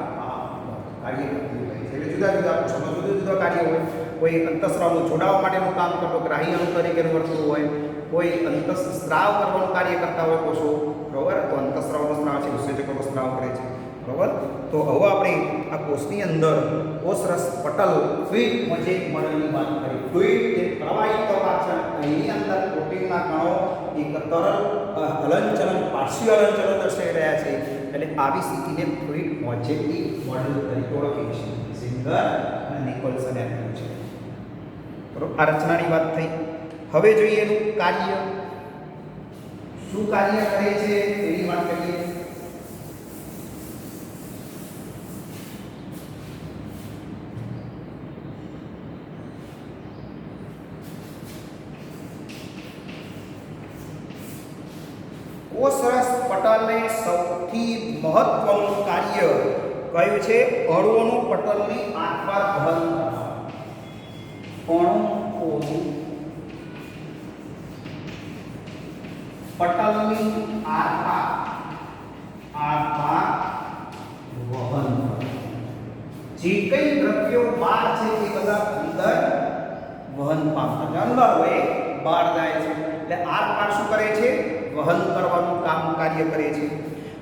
કાર્ય કરતી હોય છે. એટલે જુદા જુદા કોષોમાં જુદા જુદા કાર્ય હોય. કોઈ અંતઃસ્રાવનું જોડાવા માટેનું કામ કરતો ગ્રાહી અણુ તરીકે વર્તતું હોય, કોઈ અંતઃસ્રાવ કરવાનું કાર્ય કરતા હોય કોષો, બરોબર. તો અંતઃસ્રાવનો સ્ત્રાવ છે, ઉત્સેચકોનો સ્ત્રાવ કરે છે, બરોબર. તો હવે આપણે આ કોષની અંદર કોષરસ પટલ ફ્લુઇડ મોઝેઇક મોડલની વાત કરી. ફ્લુઇડ એ પ્રવાહિત ભાગ છે. એની અંદર પ્રોટીનના કણો એક તરલ હલનચલન પાર્શ્વીય હલનચલન દર્શાવી રહ્યા છે. એટલે આવી સ્થિતિને ફ્લુઇડ મોઝેઇક મોડલ તરીકે ઓળખીએ છીએ. સિંગર અને નિકોલ્સને આપ્યું છે, બરોબર. આ રચનાની વાત થઈ. હવે જોઈએ એનું કાર્ય. શું કાર્ય કરે છે એની વાત કરીએ. કોષરસ પટલને સૌથી મહત્વનું કાર્ય કયું છે? અણુઓનું પટલની આરપાર વહન કરવાનું. અણુઓનું પટલની આરપાર વહન. જે કઈ દ્રવ્યો બહાર છે એ બધા અંદર વહન પામતા, અંદર હોય બહાર જાય છે. એટલે આરપાર શું કરે છે? વહન કરવાનું કામ કાર્ય કરે છે.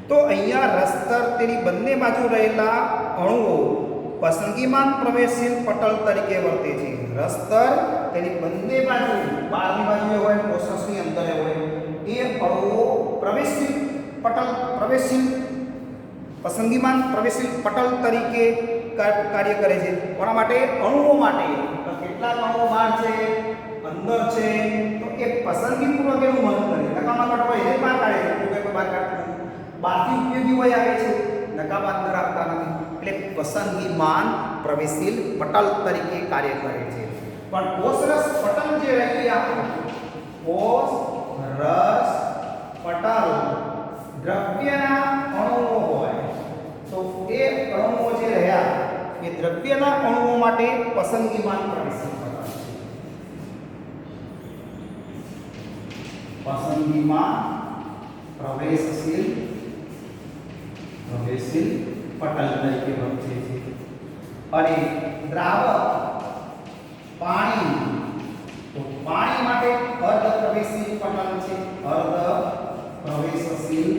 તો અહીંયા રસ્તર તેની બંને બાજુ રહેલા અણુઓ પસંદગીમાન પ્રવેશશીલ પટલ તરીકે વર્તે છે. રસ્તર તેની બંને બાજુ, બહારની બાજુએ હોય, કોષની અંદર હોય, એ અણુઓ પ્રવેશશીલ પસંદગીમાન પ્રવેશશીલ પટલ તરીકે કાર્ય કરે છે. કોના માટે? અણુઓ માટે. તો કેટલા અણુઓ બહાર છે, અંદર છે, તો એ પસંદગીપૂર્વક એનું વહન કરે. નકામા કટ હોય એને બહાર કાઢે છે, બહાર કાઢતું બહારથી ઉપયોગી હોય આવે છે, નકામા અંદર આપતા નથી. એટલે પસંદગીમાન પ્રવેશશીલ પટલ તરીકે કાર્ય કરે છે. પણ કોષરસ પટલ જે રહી કોષ, રસ, પટલ દ્રવ્યના અણુઓ હોય તો એ અણુઓ જે રહ્યા એ દ્રવ્યના અણુઓ માટે પસંદગીમાન પ્રવેશી પસંદગીમાં પ્રવેશશીલ પટલ તરીકે વર્તે છે. અને દ્રાવક પાણી, તો પાણી માટે અર્ધ પ્રવેશશીલ પટલ છે, અર્ધ પ્રવેશશીલ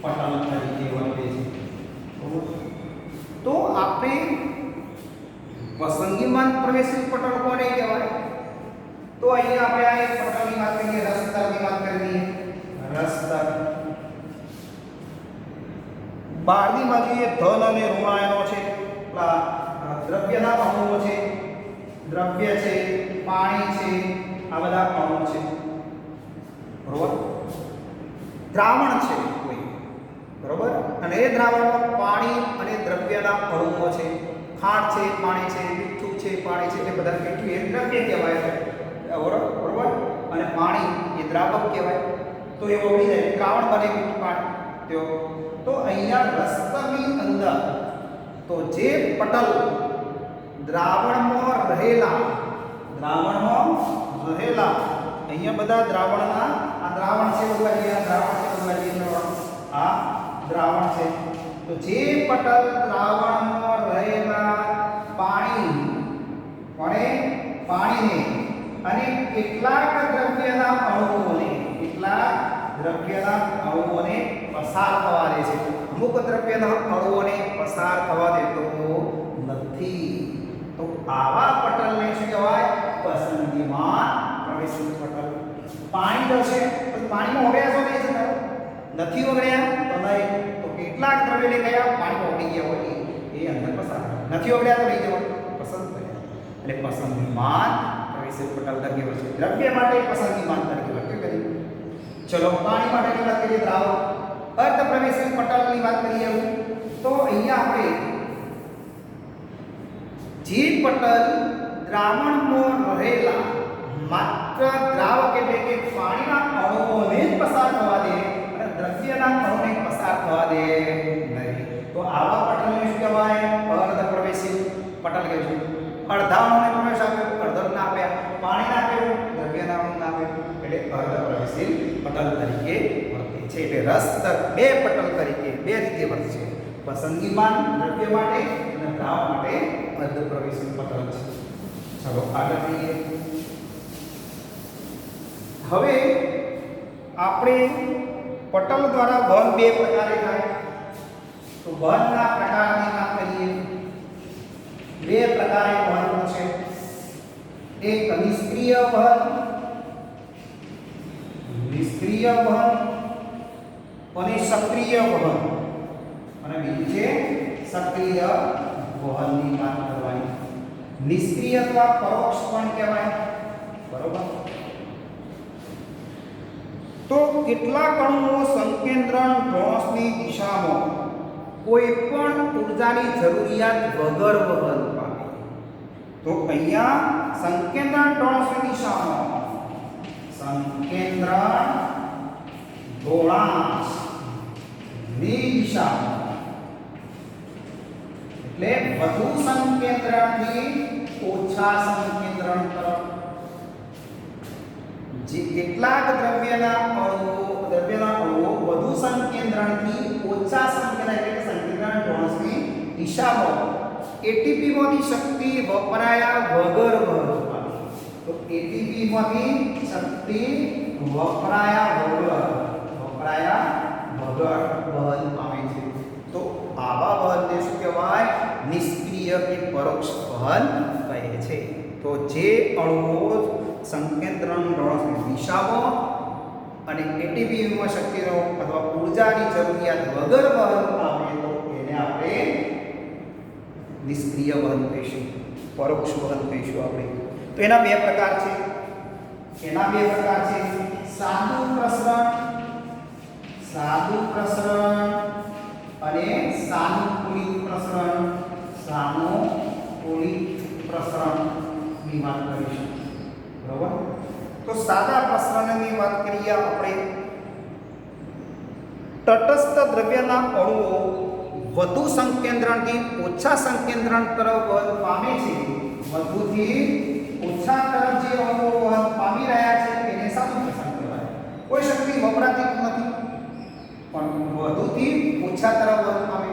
પટલ તરીકે વર્તે છે. તો આપણે પસંદગીમાન પ્રવેશશીલ પટલ કોને કહેવાય? તો અહીંયા આપણે આ એક પટલની વાત કરીએ, રસતરની વાત કરીએ. રસતર બહારની બાજુએ ધન અને ઋણાયનો છે, દ્રવ્યના અણુઓ છે, દ્રવ્ય છે, પાણી છે, આ બધા અણુઓ છે. બરોબર? દ્રાવણ છે કોઈ, બરોબર? અને એ દ્રાવણમાં પાણી અને દ્રવ્યના અણુઓ છે. ખાંડ છે, પાણી છે, મીઠું છે, પાણી છે, એ બધા મીઠું એ દ્રવ્ય કહેવાય છે. બરોબર? અને પાણી એ દ્રાવક કહેવાય. તો એ ઓગળી જાય, દ્રાવણ બને મીઠું પાણી. તો અહીંયા રસતરની અંદર તો જે પટલ દ્રાવણમાં રહેલા અહીંયા બધા દ્રાવણના, આ દ્રાવણ છે બધું, અહીંયા દ્રાવણ છે બધું, આ દ્રાવણ છે. તો જે પટલ દ્રાવણમાં રહેલા પાણીને અને કેટલાક દ્રવ્યના અણુઓને પસાર થવા દે છે. અમુક દ્રવ્યના અણુઓને પસાર થવા દેતો નથી. તો આવા પટલને શું કહેવાય? પસંદગીમાન પ્રવેશી પટલ. પાણી જશે તો પાણીમાં ઓગળ્યા છો નહીં જતા? નથી ઓગળ્યા તો નહીં. તો કેટલાક દ્રવ્યને કયા પાણીમાં ઓગળી ગયા હોય એ અંદર પસાર, નથી ઓગળ્યા તો નહીં જવાનું, પસંદ કર્યા. એટલે પસંદગીમાન પ્રવેશી પટલ તરીકે વર્તે. દ્રવ્ય માટે પસંદગીમાન તરીકે વર્તે કરી. ચલો પાણી માટેની વાત કરીએ, દ્રાવક અર્ધ પ્રવેશી પટલની વાત કરીએ. તો અહીંયા આપણે જે પટલ દ્રાવણમાં રહેલા માત્ર દ્રાવક એટલે કે પાણીના અણુઓને જ પસાર થવા દે અને દ્રવ્યના અણુને પસાર થવા દે નહીં, તો આવા પટલને શું કહેવાય? અર્ધ પ્રવેશી પટલ કહેવાય. અડધા અણુને પ્રવેશ આપ્યો, અડધા ના આપ્યા, પાણીના આપ્યો, દ્રવ્યના અણુ ના આપ્યો, એટલે અર્ધ પ્રવેશી પટલ તરીકે વર્તે છે. એટલે રસતર બે પટલ તરીકે બે રીતે વર્તે છે. પસંદગીમાન દ્રવ્ય માટે અને દ્રાવક માટે અર્ધ પ્રવેશી પટલ છે. ચાલો આગળ જોઈએ. હવે આપણે પટલ દ્વારા વહન બે પ્રકારે થાય. તો વહનના પ્રકારની વાત કરીએ. બે પ્રકારે વહન છે. એક નિષ્ક્રિય વહન અને સક્રિય વહન, અને બીજું છે સક્રિય વહનની વાત કરવાની. નિષ્ક્રિય અથવા પરોક્ષ પણ કહેવાય. બરોબર? તો કેટલાક અણુઓ સંકેન્દ્રણ ધ્રુવની દિશામાં કોઈ પણ ઊર્જાની જરૂરિયાત વગર વહન પામે. તો અહીંયા સંકેન્દ્રણ ધ્રુવની દિશામાં સંકેન્દ્રણ ધ્રુવની દિશામાં એટલે વધુ સંકેન્દ્રણથી ઓછા સંકેન્દ્રણ તરફ. જે કેટલાક દ્રવ્યના અણુઓ વધુ સંકેન્દ્રણથી ઓછા સંકેન્દ્રણ એટલે કે સંકેન્દ્રણ ધ્રુવની દિશામાં એટીપી માંથી શક્તિ વપરાયા વગર વહન પામે. તો એટીપી માંથી શક્તિ વપરાયા વગર વહન પામે છે. તો આવા વહનને શું કહેવાય? નિષ્ક્રિય કે પરોક્ષ વહન કહે છે. તો જે અણુઓ સંકેન્દ્રણ ધ્રુવની દિશામાં અને એટીપીમાં શક્તિનો અથવા ઊર્જાની જરૂરિયાત વગર વહન પામે તો એને આપણે નિષ્ક્રિય વહન કહીશું, પરોક્ષ વહન કહીશું આપણે. તો એના બે પ્રકાર છે. સાદું પ્રસરણ અને સાનુકૂલિત પ્રસરણ ની વાત કરીશું. બરોબર? તો તો સાદા પ્રસરણની વાત કરીએ આપણે, તટસ્થ દ્રવ્યના અણુઓ વધુ સંકેન્દ્રણથી ઓછા સંકેન્દ્રણ તરફ વહન પામે છે. વધુથી ઓછા તરફ જે અણુઓ વહન પામી રહ્યા છે તેને સાદું પ્રસરણ કહેવાય. કોઈ શક્તિ વપરાતી નથી પણ વધુથી ઓછા તરફ વહન પામે.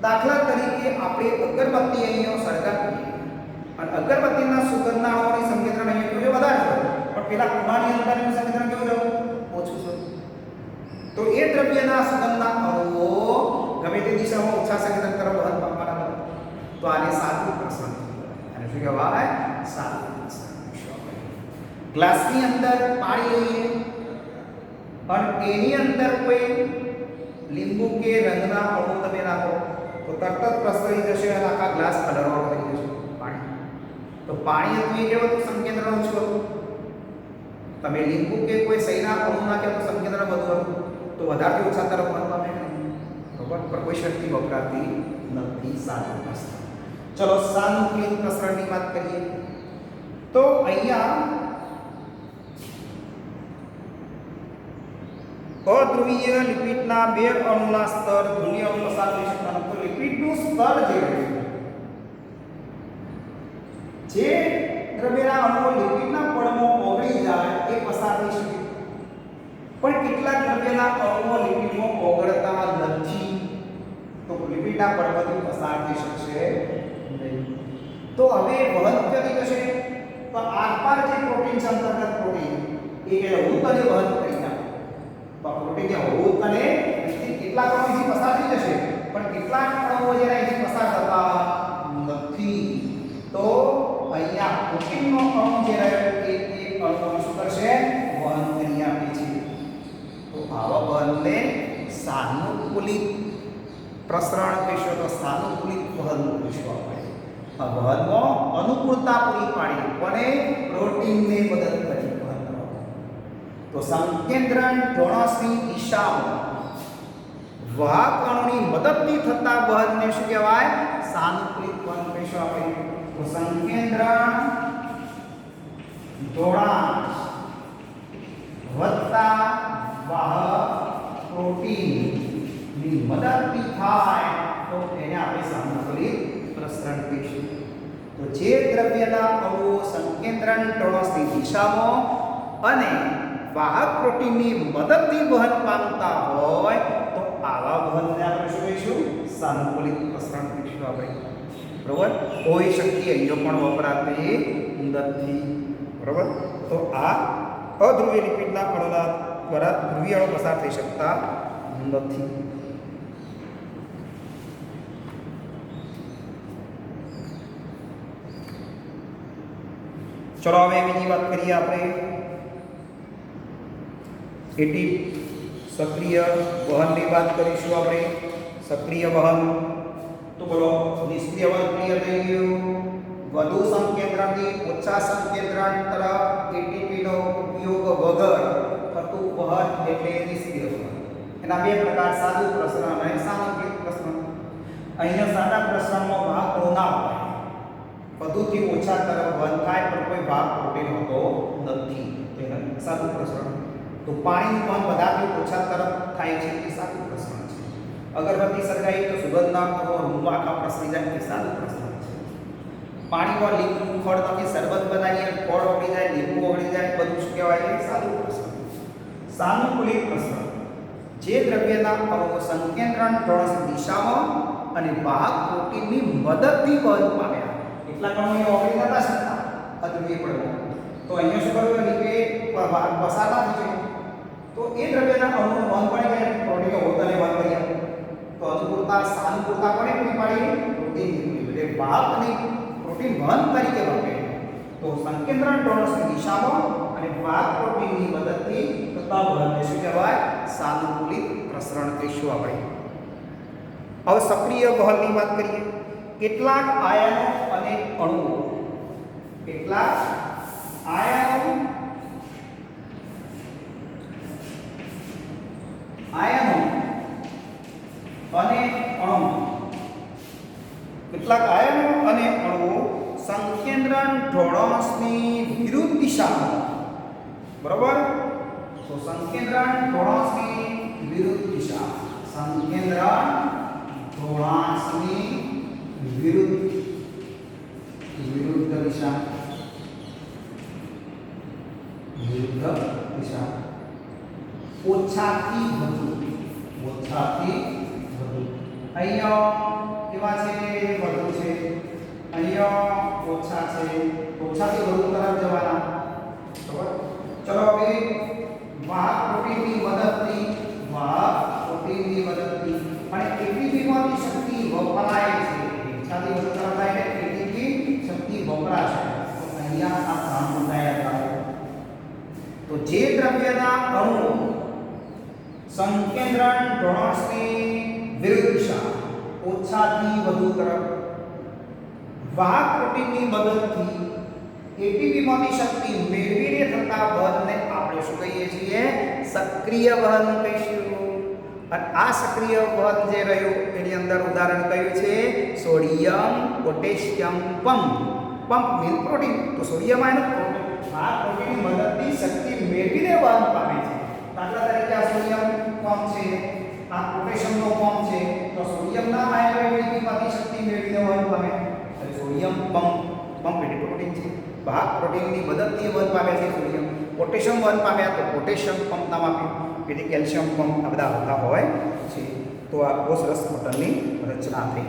દાખલા તરીકે આપણે અગરબત્તી અહીંયા સળગાવીએ અને અગરબત્તીના સુગંધના અણુઓની સંકેન્દ્રણ અહીંયા કેવું વધારે છે, પણ પેલા કુમાની અંદરનું સંકેન્દ્રણ કેવું છે? ઓછું છે. તો એ દ્રવ્યના સુગંધના અણુઓ ગમે તે દિશામાં ઓછા સંકેન્દ્રણ તરફ વહન પામવાના બને. તો આને સાદું પ્રસરણ કહેવાય. આને શું કહેવાય? સાદું પ્રસરણ. ગ્લાસની અંદર પાણી લઈએ અને એની અંદર કોઈ લીંબુ કે રંગના અણુ તમે નાખો તો તરત જ પ્રસરી જશે અને આખા ગ્લાસ કલરવાળો થઈ જશે પાણી. તો પાણી હતું એ કેવું હતું? સંકેન્દ્રણ ઓછું હતું. તમે લીંબુ કે કોઈ સહીના અણુ નાખ્યા તો સંકેન્દ્રણ વધુ હતું, તો વધારથી ઓછા તરફ વહન પામે બરોબર. પણ કોઈ શક્તિ વપરાતી નથી. સાદું પ્રસરણ. ચલો સાનુકૂલિત પ્રસરણની વાત કરીએ તો અહીંયા અધ્રુવીય લિપિડના બે અણુના સ્તર ધ્રુવીય અણુ પસાર થઈ શકતા નથી. તો લિપિડનું સ્તર જે દ્રવ્યના અણુઓ લિપિડના પડમાં ઓગળી જાય એ પસાર થઈ શકે, પણ કેટલાક દ્રવ્યના અણુઓ લિપિડમાં ઓગળતા નથી, તો લિપિડના પડમાંથી પસાર થઈ શકશે નહીં. તો હવે વહન ક્યાંથી થશે? તો આરપાર જે પ્રોટીન છે, અંતર્ગત પ્રોટીન એ હૂત અને વહન કરી નાખે. તો પ્રોટીન જે હૂત અને કેટલાક અણુ અહીંથી પસાર થઈ જશે, પણ કેટલાક અણુઓ જે અહીંથી પસાર થતા નથી. તો અહીંયા પ્રોટીનનો અણુ જે રહ્યો એ અણુ શું કરશે? વહન કરી આપે છે. તો આવા વહનને સાનુકૂલિત પ્રસરણ કહીશું. તો સાનુકૂલિત વહન કહીશું આપણે. આ વહનમાં અનુકૂળતા પૂરી પાડી અને પ્રોટીનને મદદ કરી વહન કરવા. તો સંકેન્દ્રણ ધોરણની દિશામાં વાહક અણુની મદદથી થતા વહનને શું કહેવાય? સાનુકૂલિત વહન કહીશું આપણે. તો સંકેન્દ્રણ ધોરણ વત્તા વાહક પ્રોટીનની મદદથી થાય તો એને આપણે સાનુકૂલિત પ્રસરણ કહીશું. તો જે દ્રવ્યના અણુઓ સંકેન્દ્રણ ટોળસની દિશામાં અને વાહક પ્રોટીનની મદદથી વહન પામતા હોય તો આવા વહનને આપણે શું કહીશું? સાનુકૂલિત પ્રસરણ કહીશું આપણે. બરોબર. કોઈ શક્તિ અહીંયા પણ વપરાતી નથી. બરોબર. તો આ અધ્રુવીય લિપિડના અણુના દ્વારા ધ્રુવીય અણુ પસાર થઈ શકતા નથી. ચલો હવે બીજી વાત કરીએ આપણે. એટી સક્રિય વહનની વાત કરીશું આપણે. સક્રિય વહન તો બોલો, નિષ્ક્રિય વહન ક્લિયર થઈ ગયું. વધુ સંકેન્દ્રણથી ઓછા સંકેન્દ્રણ તરફ એટીપીનો ઉપયોગ વગર થતું વહન એટલે નિષ્ક્રિય વહન. એના બે પ્રકાર, સાદું પ્રસરણ અને સાનુકૂલિત પ્રસરણ. અહીંયા સાદા પ્રસરણમાં ભાગ અણુ ના હોય, વધુથી ઓછા તરફ વહન થાય પણ કોઈ ભાગ પ્રોટીન હોતો નથી, તેને સાદું પ્રસરણ. તો પાણીનું વહન વધારથી ઓછા તરફ થાય છે એ સાદું પ્રસરણ છે. અગરબત્તી સળગાવી તો સુગંધના રૂમમાં આખા પ્રસરી જાય એ સાદું પ્રસરણ છે. પાણીમાં લીંબુ ખોળમાંથી શરબત બનાવીએ, ખોળ ઓગળી જાય, લીંબુ ઓગળી જાય, બધું શું કહેવાય? એ સાદું પ્રસરણ. સાનુકૂલિત પ્રસરણ જે દ્રવ્યના અણુઓ સંકેન્દ્રણ ટોળસની દિશામાં અને વાહક પ્રોટીનની મદદથી વહન પામ્યા. કેટલાક અણુઓ ઓગળી નતા શકતા અધ્રુવીય પડમાં, તો અહીંયા શું કરવું? કે પસાર ના થઈ જાય. તો એ દ્રવ્યના અણુનું વહન પણ કરે, પ્રોટીનનો હોત અને વહન કરી આપે. તો અનુકૂળતા સાનુકૂળતા કોને પૂરી પાડી? પ્રોટીન. એટલે વાહક અને પ્રોટીન વહન તરીકે વર્તે. તો સંકેન્દ્રણ ટોળસની દિશામાં અને વાહક પ્રોટીનની મદદથી થતા વહનને શું કહેવાય? સાનુકૂલિત પ્રસરણ કહીશું આપણે. હવે સક્રિય વહનની વાત કરીએ. કેટલાક આયનો અને અણુઓ, કેટલાક આયનો અને અણુ, કેટલાક આયનો અને અણુઓ સંકેન્દ્રણ ઢોળાંશની વિરુદ્ધ દિશામાં બરોબર. તો સંકેન્દ્રણ ધ્રુવાંશની વિરુદ્ધ દિશા, સંકેન્દ્રણ ધ્રુવાંશની વિરુદ્ધ દિશા, વિરુદ્ધ દિશા, ઓછાથી વધુ, ઓછાથી વધુ. અહીંયા કેવા છે? વધુ છે. અહીંયા ઓછા છે, ઓછાથી વધુ તરફ જવાના. બરાબર. ચલો હવે વાહક પ્રોટીનની મદદથી, વાહક પ્રોટીનની મદદથી અને એટીપીમાંથી શક્તિ વપરાય છે. ઓછાથી વધુ તરફ જાય એટલે એટીપી શક્તિ વપરાશે. તો અહીંયા આ ભાગ મુકાયા હતા. તો જે દ્રવ્યના અણુઓ સંકેન્દ્રણ ધ્રુવાંશની વિરુદ્ધ દિશા, ઓછાથી વધુ તરફ વાહક પ્રોટીનની મદદથી એટીપીમાંથી શક્તિ મેળવીને થતા વહનને આપણે શું કહીએ છીએ? સક્રિય વહન કહીશું. અને આ સક્રિય વહન જે રહ્યું એની અંદર ઉદાહરણ કયું છે? Sodium potassium pump. Pump mean protein. તો સોડિયમ આયન આ પ્રોટીનની મદદથી શક્તિ મેળવીને વહન પામે છે. દાખલા તરીકે આ સોડિયમ પંપ છે, આ પોટેશિયમનો પંપ છે. તો સોડિયમના આયનો એટીપીમાંથી શક્તિ મેળવીને વહન પામે. સોડિયમ પંપ એટલે પ્રોટીન છે. વાહક પ્રોટીનની મદદથી વહન પામે છે સોડિયમ. પોટેશિયમ વહન પામ્યા તો પોટેશિયમ પંપ નામ આપ્યું. એટલે કેલ્શિયમ પંપ આ બધા આવતા હોય છે. તો આ કોષરસ મોટરની રચના થઈ.